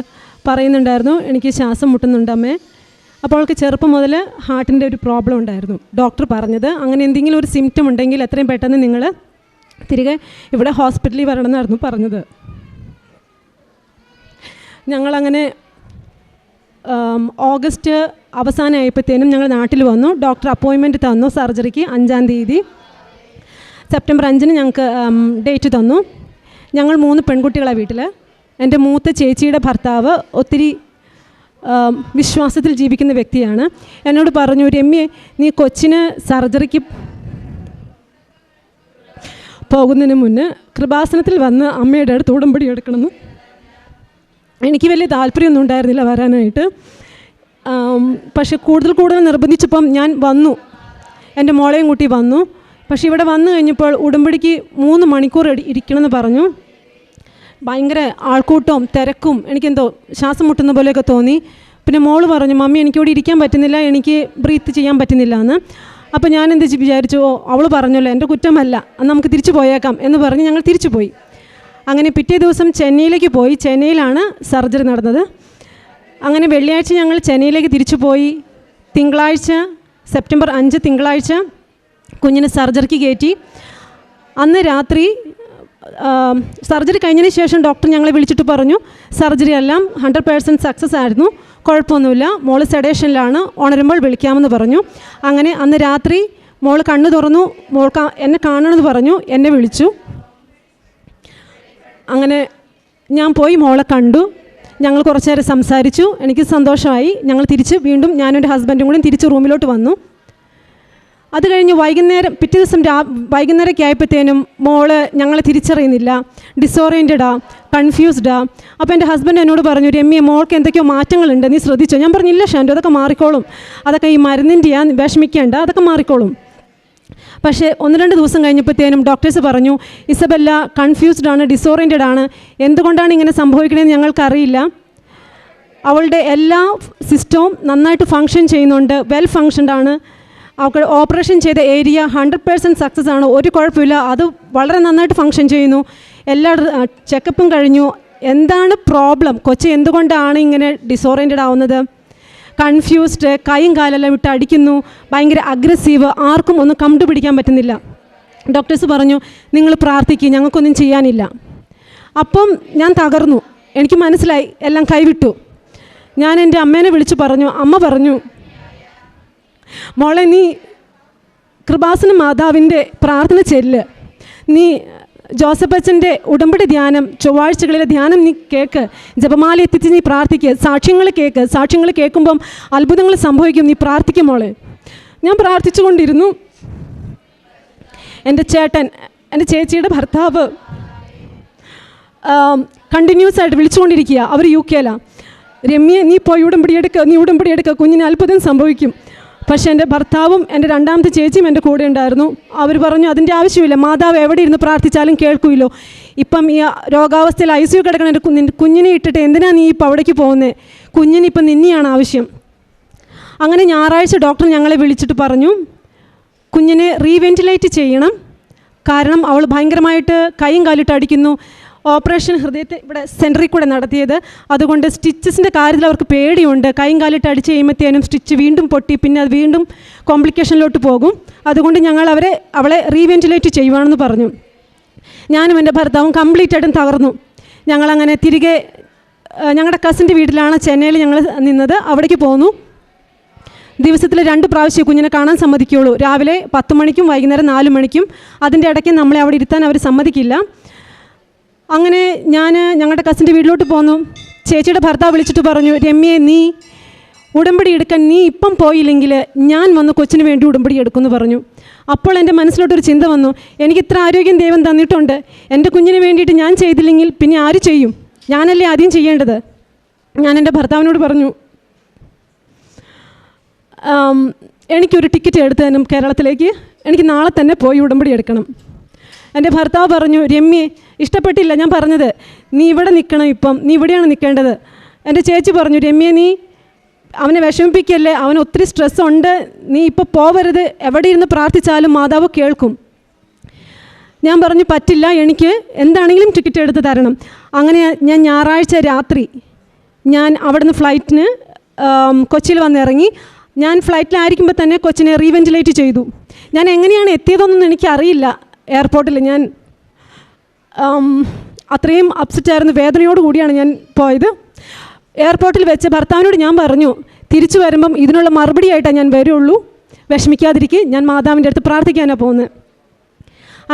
പറയുന്നുണ്ടായിരുന്നു, എനിക്ക് ശ്വാസം മുട്ടുന്നുണ്ട് അമ്മേ. അപ്പോൾ അവൾക്ക് ചെറുപ്പം മുതൽ ഹാർട്ടിൻ്റെ ഒരു പ്രോബ്ലം ഉണ്ടായിരുന്നു. ഡോക്ടർ പറഞ്ഞത് അങ്ങനെ എന്തെങ്കിലും ഒരു സിംറ്റം ഉണ്ടെങ്കിൽ എത്രയും പെട്ടെന്ന് നിങ്ങൾ തിരികെ ഇവിടെ ഹോസ്പിറ്റലിൽ വരണമെന്നായിരുന്നു പറഞ്ഞത്. ഞങ്ങളങ്ങനെ ഓഗസ്റ്റ് അവസാനമായപ്പോഴത്തേനും ഞങ്ങൾ നാട്ടിൽ വന്നു. ഡോക്ടർ അപ്പോയിൻമെൻറ്റ് തന്നു സർജറിക്ക് 5-ാം തീയതി. സെപ്റ്റംബർ 5 ഞങ്ങൾക്ക് ഡേറ്റ് തന്നു. ഞങ്ങൾ 3 പെൺകുട്ടികളാണ് വീട്ടിൽ. എൻ്റെ മൂത്ത ചേച്ചിയുടെ ഭർത്താവ് ഒത്തിരി വിശ്വാസത്തിൽ ജീവിക്കുന്ന വ്യക്തിയാണ്. എന്നോട് പറഞ്ഞു, രമ്യ, നീ കൊച്ചിന് സർജറിക്ക് പോകുന്നതിന് മുന്നേ കൃപാസനത്തിൽ വന്ന് അമ്മയുടെ അടുത്ത് ഉടമ്പടി എടുക്കണമെന്ന്. എനിക്ക് വലിയ താല്പര്യമൊന്നും ഉണ്ടായിരുന്നില്ല വരാനായിട്ട്. പക്ഷെ കൂടുതൽ നിർബന്ധിച്ചപ്പം ഞാൻ വന്നു, എൻ്റെ മോളെയും കൂട്ടി വന്നു. പക്ഷെ ഇവിടെ വന്നു കഴിഞ്ഞപ്പോൾ ഉടമ്പടിക്ക് 3 മണിക്കൂർ ഇരിക്കണമെന്ന് പറഞ്ഞു. ഭയങ്കര ആൾക്കൂട്ടവും തിരക്കും, എനിക്കെന്തോ ശ്വാസം മുട്ടുന്ന പോലെയൊക്കെ തോന്നി. പിന്നെ മോള് പറഞ്ഞു, മമ്മി എനിക്കിവിടെ ഇരിക്കാൻ പറ്റുന്നില്ല, എനിക്ക് ബ്രീത്ത് ചെയ്യാൻ പറ്റുന്നില്ല എന്ന്. അപ്പോൾ ഞാൻ എന്ത് വിചാരിച്ചു, അവൾ പറഞ്ഞല്ലോ, എൻ്റെ കുറ്റമല്ല, നമുക്ക് തിരിച്ചു പോയേക്കാം എന്ന് പറഞ്ഞ് ഞങ്ങൾ തിരിച്ചു പോയി. അങ്ങനെ പിറ്റേ ദിവസം ചെന്നൈയിലേക്ക് പോയി. ചെന്നൈയിലാണ് സർജറി നടന്നത്. അങ്ങനെ വെള്ളിയാഴ്ച ഞങ്ങൾ ചെന്നൈയിലേക്ക് തിരിച്ചു പോയി. തിങ്കളാഴ്ച സെപ്റ്റംബർ 5 തിങ്കളാഴ്ച കുഞ്ഞിനെ സർജറിക്ക് കയറ്റി. അന്ന് രാത്രി സർജറി കഴിഞ്ഞതിന് ശേഷം ഡോക്ടർ ഞങ്ങളെ വിളിച്ചിട്ട് പറഞ്ഞു, സർജറി എല്ലാം 100% സക്സസ് ആയിരുന്നു, കുഴപ്പമൊന്നുമില്ല, മോള് സെഡേഷനിലാണ്, ഉണരുമ്പോൾ വിളിക്കാമെന്ന് പറഞ്ഞു. അങ്ങനെ അന്ന് രാത്രി മോൾ കണ്ണു തുറന്നു, മോൾക്ക് എന്നെ കാണണമെന്ന് പറഞ്ഞു, എന്നെ വിളിച്ചു. അങ്ങനെ ഞാൻ പോയി മോളെ കണ്ടു. ഞങ്ങൾ കുറച്ച് നേരം സംസാരിച്ചു. എനിക്ക് സന്തോഷമായി. ഞങ്ങൾ തിരിച്ച് വീണ്ടും ഞാനും എൻ്റെ ഹസ്ബൻഡും കൂടി തിരിച്ച് റൂമിലോട്ട് വന്നു. അത് കഴിഞ്ഞ് പിറ്റേ ദിവസം വൈകുന്നേരമൊക്കെ ആയപ്പോഴത്തേനും മോള് ഞങ്ങളെ തിരിച്ചറിയുന്നില്ല, ഡിസോറിയൻറ്റഡാ, കൺഫ്യൂസ്ഡാ. അപ്പോൾ എൻ്റെ ഹസ്ബൻഡ് എന്നോട് പറഞ്ഞു, രമ്യ, മോൾക്ക് എന്തൊക്കെയോ മാറ്റങ്ങളുണ്ട്, നീ ശ്രദ്ധിച്ചോ? ഞാൻ പറഞ്ഞില്ല ഷാൻഡു, അതൊക്കെ മാറിക്കോളും, അതൊക്കെ ഈ മരുന്നിൻ്റെയാ, വിഷമിക്കേണ്ട, അതൊക്കെ മാറിക്കോളും. പക്ഷേ 1-2 ദിവസം കഴിഞ്ഞപ്പോഴത്തേനും ഡോക്ടേഴ്സ് പറഞ്ഞു, ഇസബെല്ല കൺഫ്യൂസ്ഡ് ആണ്, ഡിസോറിയൻറ്റഡ് ആണ്, എന്തുകൊണ്ടാണ് ഇങ്ങനെ സംഭവിക്കണമെന്ന് ഞങ്ങൾക്കറിയില്ല. അവളുടെ എല്ലാ സിസ്റ്റവും നന്നായിട്ട് ഫങ്ഷൻ ചെയ്യുന്നുണ്ട്, വെൽ ഫങ്ഷൻഡ് ആണ്. അവൾക്ക് ഓപ്പറേഷൻ ചെയ്ത ഏരിയ 100% സക്സസ് ആണ്, ഒരു കുഴപ്പമില്ല, അത് വളരെ നന്നായിട്ട് ഫങ്ഷൻ ചെയ്യുന്നു. എല്ലാ ചെക്കപ്പും കഴിഞ്ഞു. എന്താണ് പ്രോബ്ലം, കൊച്ച് എന്തുകൊണ്ടാണ് ഇങ്ങനെ ഡിസോറിയൻറ്റഡ് ആവുന്നത്? കൺഫ്യൂസ്ഡ്, കൈയും കാലെല്ലാം വിട്ട് അടിക്കുന്നു, ഭയങ്കര അഗ്രസീവ്, ആർക്കും ഒന്നും കണ്ടുപിടിക്കാൻ പറ്റുന്നില്ല. ഡോക്ടേഴ്സ് പറഞ്ഞു, നിങ്ങൾ പ്രാർത്ഥിക്കുക, ഞങ്ങൾക്കൊന്നും ചെയ്യാനില്ല. അപ്പം ഞാൻ തകർന്നു. എനിക്ക് മനസ്സിലായി, എല്ലാം കൈവിട്ടു. ഞാൻ എൻ്റെ അമ്മേനെ വിളിച്ചു പറഞ്ഞു. അമ്മ പറഞ്ഞു, മോളെ, നീ കൃപാസന മാതാവിൻ്റെ പ്രാർത്ഥന ചെല്ല്, നീ ജോസഫ് അച്ഛൻ്റെ ഉടമ്പടി ധ്യാനം, ചൊവ്വാഴ്ചകളിലെ ധ്യാനം നീ കേൾക്ക്, ജപമാല എത്തിച്ച് നീ പ്രാർത്ഥിക്കുക, സാക്ഷ്യങ്ങൾ കേൾക്ക്, സാക്ഷ്യങ്ങൾ കേൾക്കുമ്പം അത്ഭുതങ്ങൾ സംഭവിക്കും, നീ പ്രാർത്ഥിക്കും മോളെ. ഞാൻ പ്രാർത്ഥിച്ചു കൊണ്ടിരുന്നു. എൻ്റെ ചേട്ടൻ, എൻ്റെ ചേച്ചിയുടെ ഭർത്താവ് കണ്ടിന്യൂസ് ആയിട്ട് വിളിച്ചുകൊണ്ടിരിക്കുക. അവർ UK-ലാണ്. രമ്യ, നീ പോയി ഉടമ്പടി എടുക്കുക, നീ ഉടമ്പടി എടുക്കുക, കുഞ്ഞിന് അത്ഭുതം സംഭവിക്കും. പക്ഷേ എൻ്റെ ഭർത്താവും എൻ്റെ രണ്ടാമത്തെ ചേച്ചിയും എൻ്റെ കൂടെ ഉണ്ടായിരുന്നു. അവർ പറഞ്ഞു, അതിൻ്റെ ആവശ്യമില്ല, മാതാവ് എവിടെ ഇരുന്ന് പ്രാർത്ഥിച്ചാലും കേൾക്കുമല്ലോ. ഇപ്പം ഈ രോഗാവസ്ഥയിൽ ICU കിടക്കണ നിൻ്റെ കുഞ്ഞിനെ ഇട്ടിട്ട് എന്തിനാണ് നീ ഇപ്പം അവിടേക്ക് പോകുന്നത്? കുഞ്ഞിനിപ്പം നിന്നെയാണ് ആവശ്യം. അങ്ങനെ ഞായറാഴ്ച ഡോക്ടർ ഞങ്ങളെ വിളിച്ചിട്ട് പറഞ്ഞു, കുഞ്ഞിനെ റീവെൻറ്റിലേറ്റ് ചെയ്യണം, കാരണം അവൾ ഭയങ്കരമായിട്ട് കൈയും കാലിട്ട് അടിക്കുന്നു. ഓപ്പറേഷൻ ഹൃദയത്തെ ഇവിടെ സെൻറ്ററിൽ കൂടെ നടത്തിയത്, അതുകൊണ്ട് സ്റ്റിച്ചസിൻ്റെ കാര്യത്തിൽ അവർക്ക് പേടിയുണ്ട്. കൈയും കാലിട്ട് അടിച്ച് കഴിയുമ്പോഴത്തേനും സ്റ്റിച്ച് വീണ്ടും പൊട്ടി, പിന്നെ അത് വീണ്ടും കോംപ്ലിക്കേഷനിലോട്ട് പോകും. അതുകൊണ്ട് ഞങ്ങൾ അവളെ റീവെൻറ്റിലേറ്റ് ചെയ്യുവാണെന്ന് പറഞ്ഞു. ഞാനും എൻ്റെ ഭർത്താവും കംപ്ലീറ്റ് ആയിട്ടും തകർന്നു. ഞങ്ങളങ്ങനെ തിരികെ ഞങ്ങളുടെ കസിൻ്റെ വീട്ടിലാണ് ചെന്നൈയിൽ ഞങ്ങൾ നിന്നത്. അവിടേക്ക് പോന്നു. ദിവസത്തിൽ 2 പ്രാവശ്യം കുഞ്ഞിനെ കാണാൻ സമ്മതിക്കുകയുള്ളൂ, രാവിലെ 10 മണിക്കും വൈകുന്നേരം 4 മണിക്കും. അതിൻ്റെ ഇടയ്ക്ക് നമ്മളെ അവിടെ ഇരുത്താൻ അവർ സമ്മതിക്കില്ല. അങ്ങനെ ഞാൻ ഞങ്ങളുടെ കസിൻ്റെ വീട്ടിലോട്ട് പോന്നു. ചേച്ചിയുടെ ഭർത്താവ് വിളിച്ചിട്ട് പറഞ്ഞു, രമ്യയെ, നീ ഉടമ്പടി എടുക്കാൻ നീ ഇപ്പം പോയില്ലെങ്കിൽ ഞാൻ വന്ന് കൊച്ചിന് വേണ്ടി ഉടമ്പടി എടുക്കുമെന്ന് പറഞ്ഞു. അപ്പോൾ എൻ്റെ മനസ്സിലോട്ടൊരു ചിന്ത വന്നു, എനിക്ക് ഇത്ര ആരോഗ്യം ദൈവം തന്നിട്ടുണ്ട്, എൻ്റെ കുഞ്ഞിന് വേണ്ടിയിട്ട് ഞാൻ ചെയ്തില്ലെങ്കിൽ പിന്നെ ആര് ചെയ്യും? ഞാനല്ലേ ആദ്യം ചെയ്യേണ്ടത്. ഞാൻ എൻ്റെ ഭർത്താവിനോട് പറഞ്ഞു, എനിക്കൊരു ടിക്കറ്റ് എടുത്ത് തരും കേരളത്തിലേക്ക്, എനിക്ക് നാളെ തന്നെ പോയി ഉടമ്പടി എടുക്കണം. എൻ്റെ ഭർത്താവ് പറഞ്ഞു, രമ്യയെ, ഇഷ്ടപ്പെട്ടില്ല ഞാൻ പറഞ്ഞത്, നീ ഇവിടെ നിൽക്കണം, ഇപ്പം നീ ഇവിടെയാണ് നിൽക്കേണ്ടത്. എൻ്റെ ചേച്ചി പറഞ്ഞു, രമ്യ, നീ അവനെ വിഷമിപ്പിക്കല്ലേ, അവന് ഒത്തിരി സ്ട്രെസ് ഉണ്ട്, നീ ഇപ്പോൾ പോവരുത്, എവിടെ ഇരുന്ന് പ്രാർത്ഥിച്ചാലും മാതാവ് കേൾക്കും. ഞാൻ പറഞ്ഞു, പറ്റില്ല, എനിക്ക് എന്താണെങ്കിലും ടിക്കറ്റ് എടുത്ത് തരണം. അങ്ങനെ ഞാൻ ഞായറാഴ്ച രാത്രി ഞാൻ അവിടുന്ന് ഫ്ലൈറ്റിന് കൊച്ചിയിൽ വന്നിറങ്ങി. ഞാൻ ഫ്ലൈറ്റിലായിരിക്കുമ്പോൾ തന്നെ കൊച്ചിനെ റീവെൻറ്റിലേറ്റ് ചെയ്തു. ഞാൻ എങ്ങനെയാണ് എത്തിയതെന്നൊന്നും എനിക്കറിയില്ല. എയർപോർട്ടിൽ ഞാൻ അത്രയും അപ്സെറ്റായിരുന്നു, വേദനയോട് കൂടിയാണ് ഞാൻ പോയത്. എയർപോർട്ടിൽ വെച്ച് ഭർത്താവിനോട് ഞാൻ പറഞ്ഞു, തിരിച്ചു വരുമ്പം ഇതിനുള്ള മറുപടിയായിട്ടാണ് ഞാൻ വരുള്ളൂ, വിഷമിക്കാതിരിക്കുക, ഞാൻ മാതാവിൻ്റെ അടുത്ത് പ്രാർത്ഥിക്കാനാണ് പോകുന്നത്.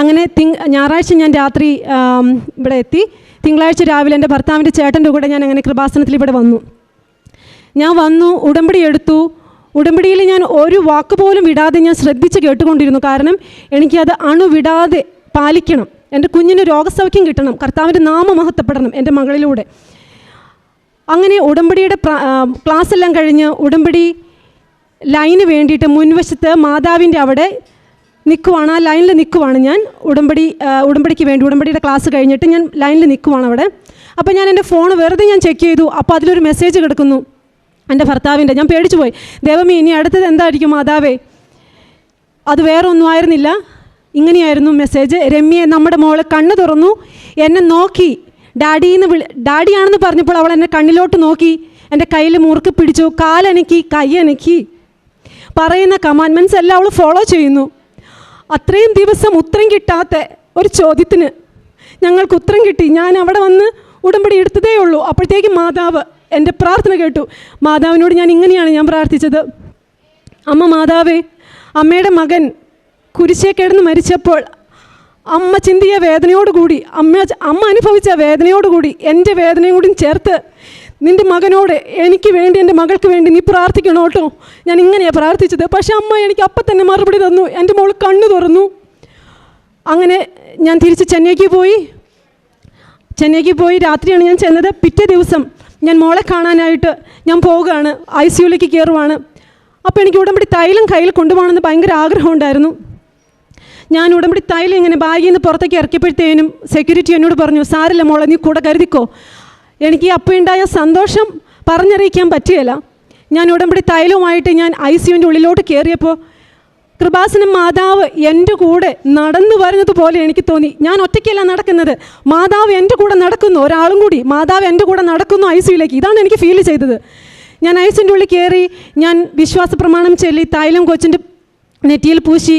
അങ്ങനെ ഞായറാഴ്ച ഞാൻ രാത്രി ഇവിടെ എത്തി. തിങ്കളാഴ്ച രാവിലെ എൻ്റെ ഭർത്താവിൻ്റെ ചേട്ടൻ്റെ കൂടെ ഞാൻ അങ്ങനെ കൃപാസനത്തിൽ ഇവിടെ വന്നു. ഞാൻ വന്നു, ഉടമ്പടി എടുത്തു. ഉടമ്പടിയിൽ ഞാൻ ഒരു വാക്ക് പോലും വിടാതെ ഞാൻ ശ്രദ്ധിച്ച് കേട്ടുകൊണ്ടിരുന്നു. കാരണം എനിക്കത് അണുവിടാതെ പാലിക്കണം. എൻ്റെ കുഞ്ഞിന് രോഗസൗഖ്യം കിട്ടണം, കർത്താവിൻ്റെ നാമം മഹത്വപ്പെടണം എൻ്റെ മകളിലൂടെ. അങ്ങനെ ഉടമ്പടിയുടെ ക്ലാസ് എല്ലാം കഴിഞ്ഞ് ഉടമ്പടി ലൈന് വേണ്ടിയിട്ട് മുൻവശത്ത് മാതാവിൻ്റെ അവിടെ നിൽക്കുവാണ്. ആ ലൈനിൽ നിൽക്കുവാണ് ഞാൻ. ഉടമ്പടിക്ക് വേണ്ടി ഉടമ്പടിയുടെ ക്ലാസ് കഴിഞ്ഞിട്ട് ഞാൻ ലൈനിൽ നിൽക്കുവാണ് അവിടെ. അപ്പോൾ ഞാൻ എൻ്റെ ഫോൺ വെറുതെ ഞാൻ ചെക്ക് ചെയ്തു. അപ്പോൾ അതിലൊരു മെസ്സേജ് കിടക്കുന്നു എൻ്റെ ഭർത്താവിൻ്റെ. ഞാൻ പേടിച്ചു പോയി. ദൈവമേ, ഇനി അടുത്തത് എന്തായിരിക്കും മാതാവേ? അത് വേറെ ഒന്നും ആയിരുന്നില്ല, ഇങ്ങനെയായിരുന്നു മെസ്സേജ്. രമ്യയെ, നമ്മുടെ മോളെ കണ്ണ് തുറന്നു, എന്നെ നോക്കി, ഡാഡിയാണെന്ന് പറഞ്ഞപ്പോൾ അവൾ എന്നെ കണ്ണിലോട്ട് നോക്കി, എൻ്റെ കയ്യിൽ മുറുക്കി പിടിച്ചു, കാലനക്കി, കൈയനക്കി. പറയുന്ന കമാൻഡ്മെൻറ്റ്സ് എല്ലാം അവൾ ഫോളോ ചെയ്യുന്നു. അത്രയും ദിവസം ഉത്തരം കിട്ടാത്ത ഒരു ചോദ്യത്തിന് ഞങ്ങൾക്ക് ഉത്തരം കിട്ടി. ഞാൻ അവിടെ വന്ന് ഉടമ്പടി എടുത്തതേ ഉള്ളൂ. അപ്പോഴത്തേക്കും മാതാവ് എൻ്റെ പ്രാർത്ഥന കേട്ടു. മാതാവിനോട് ഞാൻ ഇങ്ങനെയാണ് ഞാൻ പ്രാർത്ഥിച്ചത്: അമ്മ മാതാവേ, അമ്മയുടെ മകൻ കുരിശേ കിടന്ന് മരിച്ചപ്പോൾ അമ്മ ചിന്തിയ വേദനയോടുകൂടി, അമ്മ അനുഭവിച്ച വേദനയോടുകൂടി എൻ്റെ വേദനയും കൂടി ചേർത്ത് നിൻ്റെ മകനോട് എനിക്ക് വേണ്ടി, എൻ്റെ മകൾക്ക് വേണ്ടി നീ പ്രാർത്ഥിക്കണം കേട്ടോ. ഞാൻ ഇങ്ങനെയാണ് പ്രാർത്ഥിച്ചത്. പക്ഷെ അമ്മ എനിക്ക് അപ്പം തന്നെ മറുപടി തന്നു. എൻ്റെ മോൾ കണ്ണു തുറന്നു. അങ്ങനെ ഞാൻ തിരിച്ച് ചെന്നൈക്ക് പോയി. രാത്രിയാണ് ഞാൻ ചെന്നത്. പിറ്റേ ദിവസം ഞാൻ മോളെ കാണാനായിട്ട് ഞാൻ പോവുകയാണ്, ICUലേക്ക് കയറുവാണ്. അപ്പോൾ എനിക്ക് ഉടമ്പടി തൈലം കയ്യിൽ കൊണ്ടുപോകണമെന്ന് ഭയങ്കര ആഗ്രഹമുണ്ടായിരുന്നു. ഞാൻ ഉടമ്പടി തൈലം ഇങ്ങനെ ബാഗിൽ നിന്ന് പുറത്തേക്ക് ഇറക്കിയപ്പോഴത്തേനും സെക്യൂരിറ്റി എന്നോട് പറഞ്ഞു, സാരല്ല മോളെ, നീ കൂടെ കരുതിക്കോ. എനിക്ക് അപ്പോൾ ഉണ്ടായ സന്തോഷം പറഞ്ഞറിയിക്കാൻ പറ്റുകയില്ല. ഞാൻ ഉടമ്പടി തൈലവുമായിട്ട് ഞാൻ ICUവിൻ്റെ ഉള്ളിലോട്ട് കയറിയപ്പോൾ കൃപാസനം മാതാവ് എൻ്റെ കൂടെ നടന്നു വരുന്നതുപോലെ എനിക്ക് തോന്നി. ഞാൻ ഒറ്റയ്ക്കല്ല നടക്കുന്നത്, മാതാവ് എൻ്റെ കൂടെ നടക്കുന്നു. ഒരാളും കൂടി മാതാവ് എൻ്റെ കൂടെ നടക്കുന്നു ICUവിലേക്ക്. ഇതാണ് എനിക്ക് ഫീൽ ചെയ്തത്. ഞാൻ ICUവിൻ്റെ ഉള്ളിൽ കയറി, ഞാൻ വിശ്വാസ പ്രമാണം ചൊല്ലി തൈലം കൊച്ചിൻ്റെ നെറ്റിയിൽ പൂശി.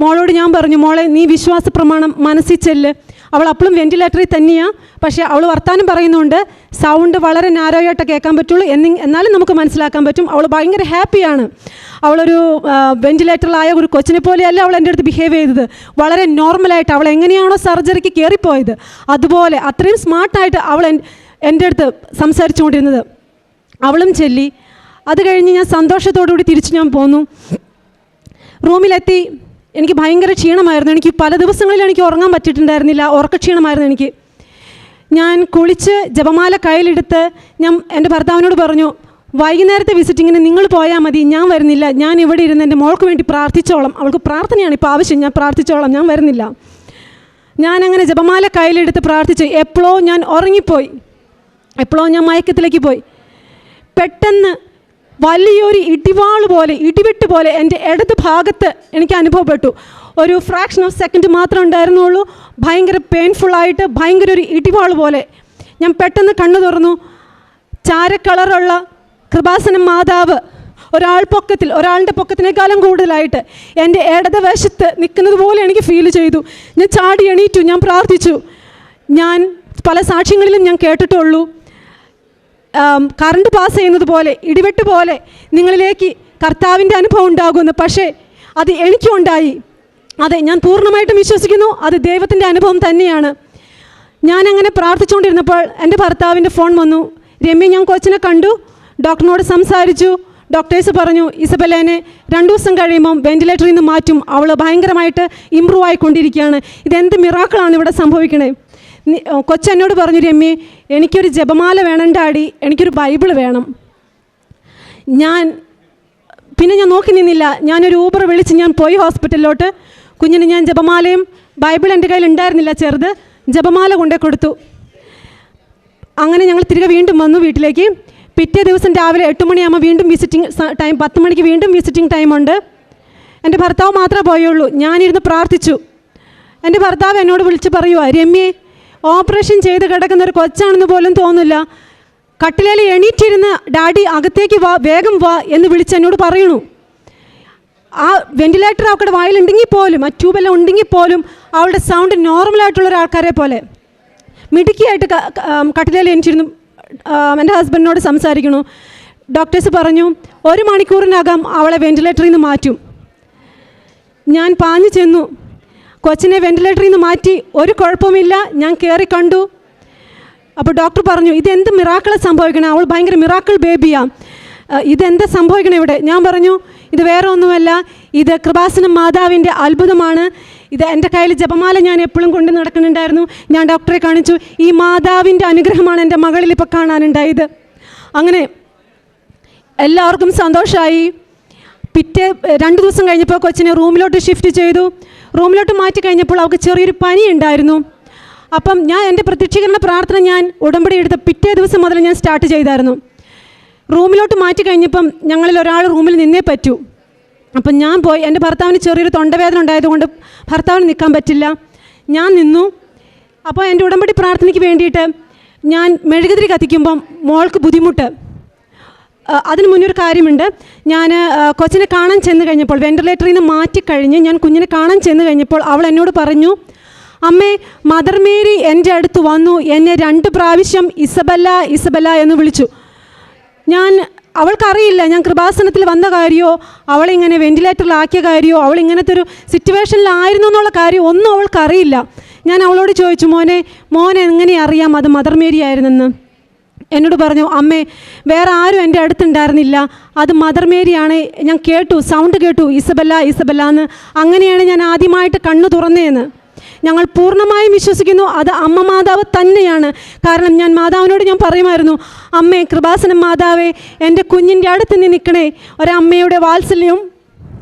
മോളോട് ഞാൻ പറഞ്ഞു, മോളെ നീ വിശ്വാസ പ്രമാണം മനസ്സിൽ ചെല്ല്. അവൾ അപ്പോഴും വെൻറ്റിലേറ്ററിൽ തന്നെയാണ്. പക്ഷേ അവൾ വർത്താനം പറയുന്നുണ്ട്. സൗണ്ട് വളരെ നാരോയായിട്ട് കേൾക്കാൻ പറ്റുള്ളൂ, എന്നാലും നമുക്ക് മനസ്സിലാക്കാൻ പറ്റും. അവൾ ഭയങ്കര ഹാപ്പിയാണ്. അവളൊരു വെൻറ്റിലേറ്ററിലായ ഒരു കൊച്ചിനെ പോലെയല്ല അവൾ എൻ്റെ അടുത്ത് ബിഹേവ് ചെയ്തത്. വളരെ നോർമലായിട്ട്, അവൾ എങ്ങനെയാണോ സർജറിക്ക് കയറിപ്പോയത് അതുപോലെ അത്രയും സ്മാർട്ടായിട്ട് അവൾ എൻ്റെ അടുത്ത് സംസാരിച്ചുകൊണ്ടിരുന്നത്. അവളും ചൊല്ലി. അത് കഴിഞ്ഞ് ഞാൻ സന്തോഷത്തോടുകൂടി തിരിച്ച് ഞാൻ പോന്നു. റൂമിലെത്തി. എനിക്ക് ഭയങ്കര ക്ഷീണമായിരുന്നു. എനിക്ക് പല ദിവസങ്ങളിൽ എനിക്ക് ഉറങ്ങാൻ പറ്റിയിട്ടുണ്ടായിരുന്നില്ല. ഉറക്കക്ഷീണമായിരുന്നു എനിക്ക്. ഞാൻ കുളിച്ച് ജപമാല കയ്യിലെടുത്ത് ഞാൻ എൻ്റെ ഭർത്താവിനോട് പറഞ്ഞു, വൈകുന്നേരത്തെ വിസിറ്റിങ്ങിന് നിങ്ങൾ പോയാൽ മതി, ഞാൻ വരുന്നില്ല. ഞാൻ ഇവിടെ ഇരുന്ന് എൻ്റെ മോൾക്ക് വേണ്ടി പ്രാർത്ഥിച്ചോളാം. അവൾക്ക് പ്രാർത്ഥനയാണ് ഇപ്പോൾ ആവശ്യം, ഞാൻ പ്രാർത്ഥിച്ചോളാം, ഞാൻ വരുന്നില്ല. ഞാനങ്ങനെ ജപമാല കയ്യിലെടുത്ത് പ്രാർത്ഥിച്ചു. എപ്പോഴോ ഞാൻ ഉറങ്ങിപ്പോയി, എപ്പോഴോ ഞാൻ മയക്കത്തിലേക്ക് പോയി. പെട്ടെന്ന് വലിയൊരു ഇടിവെട്ട് പോലെ എൻ്റെ ഇടത് ഭാഗത്ത് എനിക്ക് അനുഭവപ്പെട്ടു. ഒരു ഫ്രാക്ഷൻ ഓഫ് സെക്കൻഡ് മാത്രം ഉണ്ടായിരുന്നുള്ളൂ. ഭയങ്കര പെയിൻഫുള്ളായിട്ട്, ഭയങ്കര ഒരു ഇടിവാൾ പോലെ. ഞാൻ പെട്ടെന്ന് കണ്ണു തുറന്നു. ചാരക്കളറുള്ള കൃപാസനം മാതാവ് ഒരാളുടെ പൊക്കത്തിനേക്കാളും കൂടുതലായിട്ട് എൻ്റെ ഇടത് വശത്ത് നിൽക്കുന്നത് പോലെ എനിക്ക് ഫീൽ ചെയ്തു. ഞാൻ ചാടി എണീറ്റു. ഞാൻ പ്രാർത്ഥിച്ചു. ഞാൻ പല സാക്ഷ്യങ്ങളിലും ഞാൻ കേട്ടിട്ടുള്ളൂ, കറണ്ട് പാസ് ചെയ്യുന്നത് പോലെ, ഇടിവെട്ട് പോലെ നിങ്ങളിലേക്ക് കർത്താവിൻ്റെ അനുഭവം ഉണ്ടാകുമെന്ന്. പക്ഷേ അത് എനിക്കും ഉണ്ടായി. അതെ, ഞാൻ പൂർണ്ണമായിട്ടും വിശ്വസിക്കുന്നു അത് ദൈവത്തിൻ്റെ അനുഭവം തന്നെയാണ്. ഞാനങ്ങനെ പ്രാർത്ഥിച്ചുകൊണ്ടിരുന്നപ്പോൾ എൻ്റെ ഭർത്താവിൻ്റെ ഫോൺ വന്നു. രമ്യ, ഞാൻ കൊച്ചിനെ കണ്ടു, ഡോക്ടറിനോട് സംസാരിച്ചു. ഡോക്ടേഴ്സ് പറഞ്ഞു, ഇസബെല്ലേനെ 2 ദിവസം കഴിയുമ്പം വെൻറ്റിലേറ്ററിൽ നിന്ന് മാറ്റും, അവൾ ഭയങ്കരമായിട്ട് ഇമ്പ്രൂവ് ആയിക്കൊണ്ടിരിക്കുകയാണ്. ഇതെന്ത് മിറാക്കിളാണ് ഇവിടെ സംഭവിക്കണേ. കൊച്ചെന്നോട് പറഞ്ഞു, രമ്യ, എനിക്കൊരു ജപമാല വേണം ഡാഡി, എനിക്കൊരു ബൈബിൾ വേണം. പിന്നെ ഞാൻ നോക്കി നിന്നില്ല. ഞാനൊരു ഊബർ വിളിച്ച് ഞാൻ പോയി ഹോസ്പിറ്റലിലോട്ട്. കുഞ്ഞിന് ഞാൻ ജപമാലയും ബൈബിൾ എൻ്റെ കയ്യിൽ ഉണ്ടായിരുന്നില്ല, ചെറുത്, ജപമാല കൊണ്ടേ കൊടുത്തു. അങ്ങനെ ഞങ്ങൾ തിരികെ വീണ്ടും വന്നു വീട്ടിലേക്ക്. പിറ്റേ ദിവസം രാവിലെ 8 മണിയാകുമ്പോൾ വീണ്ടും വിസിറ്റിംഗ് ടൈം, 10 മണിക്ക് വീണ്ടും വിസിറ്റിംഗ് ടൈമുണ്ട്. എൻ്റെ ഭർത്താവ് മാത്രമേ പോയുള്ളൂ. ഞാനിരുന്ന് പ്രാർത്ഥിച്ചു. എൻ്റെ ഭർത്താവ് എന്നോട് വിളിച്ച് പറയുക, രമ്യേ, ഓപ്പറേഷൻ ചെയ്ത് കിടക്കുന്ന ഒരു കൊച്ചാണെന്ന് പോലും തോന്നില്ല, കട്ടിലേൽ എണീറ്റിരുന്ന് ഡാഡി അകത്തേക്ക് വാ, വേഗം വാ എന്ന് വിളിച്ച് എന്നോട് പറയണു. ആ വെൻറ്റിലേറ്റർ അവളുടെ വായിലുണ്ടെങ്കിൽ പോലും, ആ ട്യൂബെല്ലാം ഉണ്ടെങ്കിൽ പോലും അവളുടെ സൗണ്ട് നോർമലായിട്ടുള്ള ഒരാൾക്കാരെ പോലെ മിടുക്കിയായിട്ട് കട്ടിലേൽ എണീറ്റിരുന്നു എൻ്റെ ഹസ്ബൻഡിനോട് സംസാരിക്കണു. ഡോക്ടേഴ്സ് പറഞ്ഞു 1 മണിക്കൂറിനകം അവളെ വെൻറ്റിലേറ്ററിൽ നിന്ന് മാറ്റും. ഞാൻ പാഞ്ഞു ചെന്നു. കൊച്ചിനെ വെന്റിലേറ്ററിൽ നിന്ന് മാറ്റി, ഒരു കുഴപ്പമില്ല. ഞാൻ കയറി കണ്ടു. അപ്പോൾ ഡോക്ടർ പറഞ്ഞു, ഇതെന്ത് മിറാക്കിൾ സംഭവിക്കണം, അവൾ ഭയങ്കര മിറാക്കിൾ ബേബിയാണ്, ഇതെന്താ സംഭവിക്കണം ഇവിടെ? ഞാൻ പറഞ്ഞു, ഇത് വേറെ ഒന്നുമല്ല, ഇത് കൃപാസനം മാതാവിൻ്റെ അത്ഭുതമാണ്. ഇത് എൻ്റെ കയ്യിൽ ജപമാല ഞാൻ എപ്പോഴും കൊണ്ട് നടക്കുന്നുണ്ടായിരുന്നു. ഞാൻ ഡോക്ടറെ കാണിച്ചു, ഈ മാതാവിൻ്റെ അനുഗ്രഹമാണ് എൻ്റെ മകളിൽ ഇപ്പോൾ കാണാനുണ്ടായത്. അങ്ങനെ എല്ലാവർക്കും സന്തോഷമായി. പിറ്റേ 2 ദിവസം കഴിഞ്ഞപ്പോൾ കൊച്ചിനെ റൂമിലോട്ട് ഷിഫ്റ്റ് ചെയ്തു. റൂമിലോട്ട് മാറ്റി കഴിഞ്ഞപ്പോൾ അവൾക്ക് ചെറിയൊരു പനി ഉണ്ടായിരുന്നു. അപ്പം ഞാൻ എൻ്റെ പ്രത്യക്ഷീകരണ പ്രാർത്ഥന ഞാൻ ഉടമ്പടി എടുത്ത പിറ്റേ ദിവസം മുതൽ ഞാൻ സ്റ്റാർട്ട് ചെയ്തായിരുന്നു. റൂമിലോട്ട് മാറ്റി കഴിഞ്ഞപ്പം ഞങ്ങളിൽ ഒരാൾ റൂമിൽ നിന്നേ പറ്റൂ. അപ്പം ഞാൻ പോയി, എൻ്റെ ഭർത്താവിന് ചെറിയൊരു തൊണ്ടവേദന ഉണ്ടായതുകൊണ്ട് ഭർത്താവിന് നിൽക്കാൻ പറ്റില്ല, ഞാൻ നിന്നു. അപ്പോൾ എൻ്റെ ഉടമ്പടി പ്രാർത്ഥനയ്ക്ക് വേണ്ടിയിട്ട് ഞാൻ മെഴുകുതിരി കത്തിക്കുമ്പം മോൾക്ക് ബുദ്ധിമുട്ട്. അതിന് മുന്നൊരു കാര്യമുണ്ട്. ഞാൻ കൊച്ചിനെ കാണാൻ ചെന്ന് കഴിഞ്ഞപ്പോൾ, വെന്റിലേറ്ററിൽ നിന്ന് മാറ്റിക്കഴിഞ്ഞ് ഞാൻ കുഞ്ഞിനെ കാണാൻ ചെന്ന് കഴിഞ്ഞപ്പോൾ അവൾ എന്നോട് പറഞ്ഞു, അമ്മേ, മദർ മേരി എൻ്റെ അടുത്ത് വന്നു, എന്നെ 2 പ്രാവശ്യം ഇസബല്ല ഇസബല്ല എന്ന് വിളിച്ചു. അവൾക്കറിയില്ല ഞാൻ കൃപാസനത്തിൽ വന്ന കാര്യമോ അവളിങ്ങനെ വെന്റിലേറ്ററിലാക്കിയ കാര്യമോ അവൾ ഇങ്ങനത്തെ ഒരു സിറ്റുവേഷനിലായിരുന്നു എന്നുള്ള കാര്യം ഒന്നും അവൾക്കറിയില്ല. ഞാൻ അവളോട് ചോദിച്ചു, മോനെ എങ്ങനെ അറിയാം അത് മദർ മേരി ആയിരുന്നെന്ന്? എന്നോട് പറഞ്ഞു, അമ്മേ, വേറെ ആരും എൻ്റെ അടുത്തുണ്ടായിരുന്നില്ല, അത് മദർ മേരിയാണ്. ഞാൻ കേട്ടു, സൗണ്ട് കേട്ടു, ഇസബല്ല ഇസബല്ല എന്ന്. അങ്ങനെയാണ് ഞാൻ ആദ്യമായിട്ട് കണ്ണു തുറന്നതെന്ന്. ഞങ്ങൾ പൂർണ്ണമായും വിശ്വസിക്കുന്നു അത് അമ്മ മാതാവ് തന്നെയാണ്. കാരണം ഞാൻ മാതാവിനോട് ഞാൻ പറയുമായിരുന്നു, അമ്മേ, കൃപാസനം മാതാവേ, എൻ്റെ കുഞ്ഞിൻ്റെ അടുത്ത് നീ നിൽക്കണേ, ഒരമ്മയുടെ വാത്സല്യവും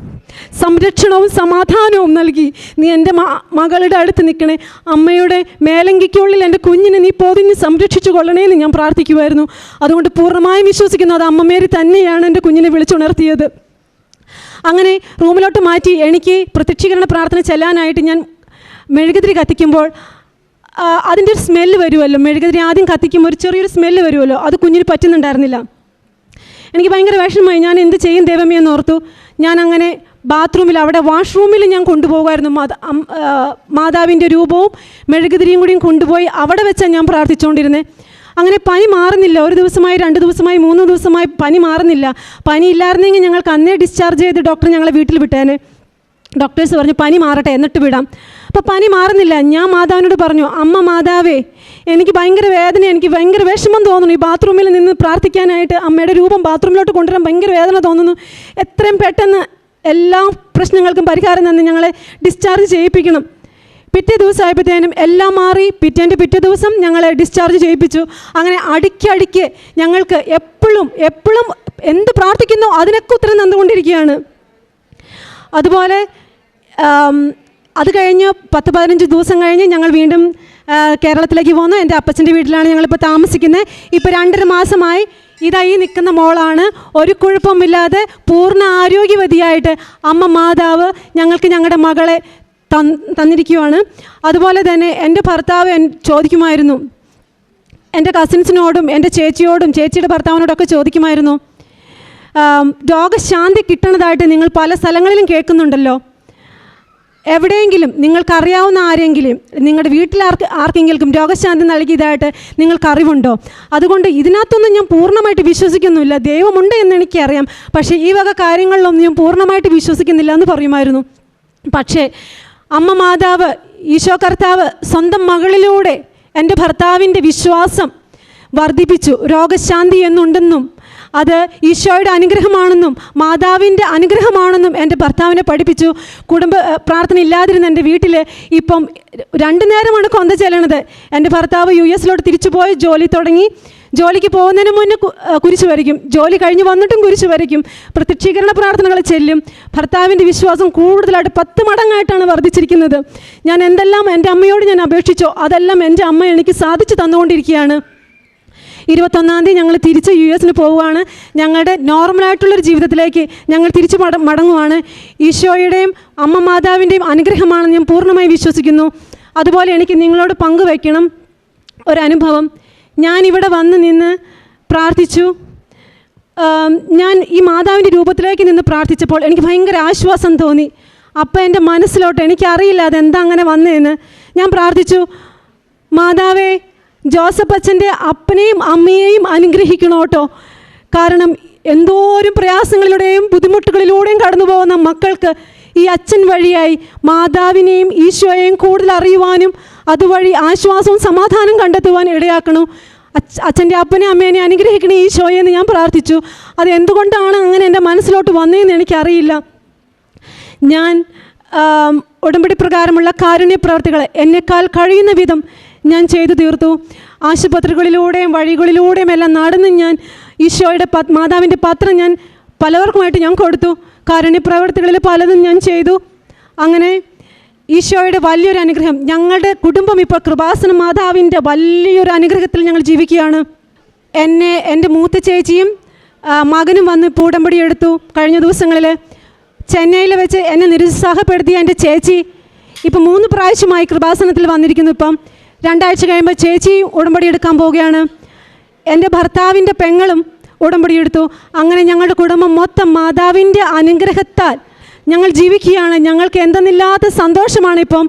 സംരക്ഷണവും സമാധാനവും നൽകി നീ എൻ്റെ മകളുടെ അടുത്ത് നിൽക്കണേ, അമ്മയുടെ മേലങ്കിക്കുള്ളിൽ എൻ്റെ കുഞ്ഞിനെ നീ പൊതിഞ്ഞ് സംരക്ഷിച്ചു കൊള്ളണേ എന്ന് ഞാൻ പ്രാർത്ഥിക്കുമായിരുന്നു. അതുകൊണ്ട് പൂർണ്ണമായും വിശ്വസിക്കുന്നു അത് അമ്മമേരി തന്നെയാണ് എൻ്റെ കുഞ്ഞിനെ വിളിച്ചുണർത്തിയത്. അങ്ങനെ റൂമിലോട്ട് മാറ്റി എനിക്ക് പ്രത്യക്ഷീകരണ പ്രാർത്ഥന ചെല്ലാനായിട്ട് ഞാൻ മെഴുകുതിരി കത്തിക്കുമ്പോൾ അതിൻ്റെ ഒരു സ്മെല്ല് വരുമല്ലോ, മെഴുകുതിരി ആദ്യം കത്തിക്കുമ്പോൾ ഒരു ചെറിയൊരു സ്മെല്ല് വരുമല്ലോ, അത് കുഞ്ഞിന് പറ്റുന്നുണ്ടായിരുന്നില്ല. എനിക്ക് ഭയങ്കര വിഷമമായി. ഞാൻ എന്ത് ചെയ്യും ദൈവമേ എന്ന് ഓർത്തു. ഞാൻ അങ്ങനെ ബാത്റൂമിൽ, അവിടെ വാഷ്റൂമിൽ ഞാൻ കൊണ്ടുപോകുമായിരുന്നു. മാതാവിൻ്റെ രൂപവും മെഴുകുതിരിയും കൂടിയും കൊണ്ടുപോയി അവിടെ വെച്ചാൽ ഞാൻ പ്രാർത്ഥിച്ചുകൊണ്ടിരുന്നത്. അങ്ങനെ പനി മാറുന്നില്ല. 1 ദിവസമായി, 2 ദിവസമായി, 3 ദിവസമായി പനി മാറുന്നില്ല. പനി ഇല്ലായിരുന്നെങ്കിൽ ഞങ്ങൾക്ക് അന്നേ ഡിസ്ചാർജ് ചെയ്ത് ഡോക്ടർ ഞങ്ങളെ വീട്ടിൽ വിട്ടേനെ. ഡോക്ടേഴ്സ് പറഞ്ഞു പനി മാറട്ടെ എന്നിട്ട് വിടാം. അപ്പോൾ പനി മാറുന്നില്ല. ഞാൻ മാതാവിനോട് പറഞ്ഞു, അമ്മ മാതാവേ, എനിക്ക് ഭയങ്കര വേദന, എനിക്ക് ഭയങ്കര വിഷമം തോന്നുന്നു. ഈ ബാത്റൂമിൽ നിന്ന് പ്രാർത്ഥിക്കാനായിട്ട് അമ്മയുടെ രൂപം ബാത്റൂമിലോട്ട് കൊണ്ടുവരാൻ ഭയങ്കര വേദന തോന്നുന്നു. എത്രയും പെട്ടെന്ന് എല്ലാ പ്രശ്നങ്ങൾക്കും പരിഹാരം തന്നെ ഞങ്ങളെ ഡിസ്ചാർജ് ചെയ്യിപ്പിക്കണം. പിറ്റേ ദിവസമായപ്പോഴത്തേനും എല്ലാം മാറി. പിറ്റേ ദിവസം ഞങ്ങളെ ഡിസ്ചാർജ് ചെയ്യിപ്പിച്ചു. അങ്ങനെ അടുക്കി ഞങ്ങൾക്ക് എപ്പോഴും എന്ത് പ്രാർത്ഥിക്കുന്നോ അതിനൊക്കെ ഉത്തരം തന്നുകൊണ്ടിരിക്കുകയാണ്. അതുപോലെ അത് കഴിഞ്ഞ് 10-15 ദിവസം കഴിഞ്ഞ് ഞങ്ങൾ വീണ്ടും കേരളത്തിലേക്ക് പോന്നു. എൻ്റെ അപ്പച്ചൻ്റെ വീട്ടിലാണ് ഞങ്ങളിപ്പോൾ താമസിക്കുന്നത്. ഇപ്പോൾ 2.5 മാസമായി. ഇതായി നിൽക്കുന്ന മോളാണ്. ഒരു കുഴപ്പമില്ലാതെ പൂർണ്ണ ആരോഗ്യവതിയായിട്ട് അമ്മ മാതാവ് ഞങ്ങൾക്ക് ഞങ്ങളുടെ മകളെ തന്നിരിക്കുകയാണ്. അതുപോലെ തന്നെ എൻ്റെ ഭർത്താവ് ചോദിക്കുമായിരുന്നു, എൻ്റെ കസിൻസിനോടും എൻ്റെ ചേച്ചിയോടും ചേച്ചിയുടെ ഭർത്താവിനോടൊക്കെ ചോദിക്കുമായിരുന്നു, രോഗശാന്തി കിട്ടണതായിട്ട് നിങ്ങൾ പല സ്ഥലങ്ങളിലും കേൾക്കുന്നുണ്ടല്ലോ, എവിടെയെങ്കിലും നിങ്ങൾക്കറിയാവുന്ന ആരെങ്കിലും നിങ്ങളുടെ വീട്ടിൽ ആർക്കെങ്കിലും രോഗശാന്തി നൽകിയതായിട്ട് നിങ്ങൾക്കറിവുണ്ടോ? അതുകൊണ്ട് ഇതിനകത്തൊന്നും ഞാൻ പൂർണ്ണമായിട്ട് വിശ്വസിക്കുന്നില്ല. ദൈവമുണ്ട് എന്ന് എനിക്കറിയാം, പക്ഷേ ഈ വക കാര്യങ്ങളിലൊന്നും ഞാൻ പൂർണ്ണമായിട്ട് വിശ്വസിക്കുന്നില്ല എന്ന് പറയുമായിരുന്നു. പക്ഷേ അമ്മ മാതാവ്, ഈശോ കർത്താവ് സ്വന്തം മകളിലൂടെ എൻ്റെ ഭർത്താവിൻ്റെ വിശ്വാസം വർദ്ധിപ്പിച്ചു. രോഗശാന്തി എന്നുണ്ടെന്നും അത് ഈശോയുടെ അനുഗ്രഹമാണെന്നും മാതാവിൻ്റെ അനുഗ്രഹമാണെന്നും എൻ്റെ ഭർത്താവിനെ പഠിപ്പിച്ചു. കുടുംബ പ്രാർത്ഥന ഇല്ലാതിരുന്ന എൻ്റെ വീട്ടിൽ ഇപ്പം 2 നേരമാണ് കൊന്ത ചെല്ലണത്. എൻ്റെ ഭർത്താവ് US തിരിച്ചു പോയി ജോലി തുടങ്ങി. ജോലിക്ക് പോകുന്നതിന് മുന്നേ കുരിശ് വരയ്ക്കും, ജോലി കഴിഞ്ഞ് വന്നിട്ടും കുരിശ് വരയ്ക്കും, പ്രത്യക്ഷീകരണ പ്രാർത്ഥനകൾ ചെല്ലും. ഭർത്താവിൻ്റെ വിശ്വാസം കൂടുതലായിട്ട് 10 മടങ്ങായിട്ടാണ് വർദ്ധിച്ചിരിക്കുന്നത്. ഞാൻ എന്തെല്ലാം എൻ്റെ അമ്മയോട് ഞാൻ അപേക്ഷിച്ചോ അതെല്ലാം എൻ്റെ അമ്മ എനിക്ക് സാധിച്ചു തന്നുകൊണ്ടിരിക്കുകയാണ്. 21-ാം തീയതി ഞങ്ങൾ തിരിച്ച് US പോവുകയാണ്. ഞങ്ങളുടെ നോർമലായിട്ടുള്ളൊരു ജീവിതത്തിലേക്ക് ഞങ്ങൾ തിരിച്ച് മടങ്ങുവാണ്. ഈശോയുടെയും അമ്മ മാതാവിൻ്റെയും അനുഗ്രഹമാണെന്ന് ഞാൻ പൂർണ്ണമായി വിശ്വസിക്കുന്നു. അതുപോലെ എനിക്ക് നിങ്ങളോട് പങ്കുവയ്ക്കണം ഒരനുഭവം. ഞാനിവിടെ വന്ന് നിന്ന് പ്രാർത്ഥിച്ചു. ഞാൻ ഈ മാതാവിൻ്റെ രൂപത്തിലേക്ക് നിന്ന് പ്രാർത്ഥിച്ചപ്പോൾ എനിക്ക് ഭയങ്കര ആശ്വാസം തോന്നി. അപ്പം എൻ്റെ മനസ്സിലോട്ട്, എനിക്കറിയില്ല അതെന്താ അങ്ങനെ വന്നതെന്ന്, ഞാൻ പ്രാർത്ഥിച്ചു, മാതാവേ, ജോസഫ് അച്ഛൻ്റെ അപ്പനെയും അമ്മയെയും അനുഗ്രഹിക്കണം കേട്ടോ. കാരണം എന്തോരം പ്രയാസങ്ങളിലൂടെയും ബുദ്ധിമുട്ടുകളിലൂടെയും കടന്നു പോകുന്ന മക്കൾക്ക് ഈ അച്ഛൻ വഴിയായി മാതാവിനെയും ഈശോയെയും കൂടുതൽ അറിയുവാനും അതുവഴി ആശ്വാസവും സമാധാനം കണ്ടെത്തുവാൻ ഇടയാക്കണം. അച്ഛൻ്റെ അപ്പനെ അമ്മേനെ അനുഗ്രഹിക്കണേ ഈശോയെ എന്ന് ഞാൻ പ്രാർത്ഥിച്ചു. അത് എന്തുകൊണ്ടാണ് അങ്ങനെ എൻ്റെ മനസ്സിലോട്ട് വന്നതെന്ന് എനിക്കറിയില്ല. ഞാൻ ഉടമ്പടി പ്രകാരമുള്ള കാരുണ്യ പ്രവർത്തികൾ എന്നെക്കാൾ കഴിയുന്ന വിധം ഞാൻ ചെയ്തു തീർത്തു. ആശുപത്രികളിലൂടെയും വഴികളിലൂടെയും എല്ലാം നടന്ന് ഞാൻ ഈശോയുടെ മാതാവിൻ്റെ പത്രം ഞാൻ പലവർക്കുമായിട്ട് ഞാൻ കൊടുത്തു. കാരുണ്യ പ്രവർത്തികളിൽ പലതും ഞാൻ ചെയ്തു. അങ്ങനെ ഈശോയുടെ വലിയൊരു അനുഗ്രഹം, ഞങ്ങളുടെ കുടുംബം ഇപ്പോൾ കൃപാസന മാതാവിൻ്റെ വലിയൊരു അനുഗ്രഹത്തിൽ ഞങ്ങൾ ജീവിക്കുകയാണ്. എൻ്റെ മൂത്ത ചേച്ചിയും മകനും വന്ന് ഇപ്പോൾ ഉടമ്പടി എടുത്തു. കഴിഞ്ഞ ദിവസങ്ങളിൽ ചെന്നൈയിൽ വെച്ച് എന്നെ നിരുത്സാഹപ്പെടുത്തിയ എൻ്റെ ചേച്ചി ഇപ്പം 3 പ്രാവശ്യമായി കൃപാസനത്തിൽ വന്നിരിക്കുന്നു. ഇപ്പം 2 ആഴ്ച കഴിയുമ്പോൾ ചേച്ചിയും ഉടമ്പടി എടുക്കാൻ പോവുകയാണ്. എൻ്റെ ഭർത്താവിൻ്റെ പെങ്ങളും ഉടമ്പടി എടുത്തു. അങ്ങനെ ഞങ്ങളുടെ കുടുംബം മൊത്തം മാതാവിൻ്റെ അനുഗ്രഹത്താൽ ഞങ്ങൾ ജീവിക്കുകയാണ്. ഞങ്ങൾക്ക് എന്തെന്നില്ലാത്ത സന്തോഷമാണിപ്പം.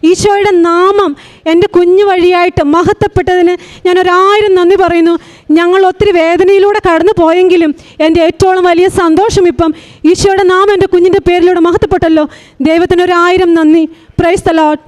ഈശോയുടെ നാമം എൻ്റെ കുഞ്ഞു വഴിയായിട്ട് മഹത്വപ്പെട്ടതിന് ഞാൻ 1000 നന്ദി പറയുന്നു. ഞങ്ങൾ ഒത്തിരി വേദനയിലൂടെ കടന്നു പോയെങ്കിലും എൻ്റെ ഏറ്റവും വലിയ സന്തോഷം ഇപ്പം ഈശോയുടെ നാമം എൻ്റെ കുഞ്ഞിൻ്റെ പേരിലൂടെ മഹത്വപ്പെട്ടല്ലോ. ദൈവത്തിന് 1000 നന്ദി. Praise the Lord.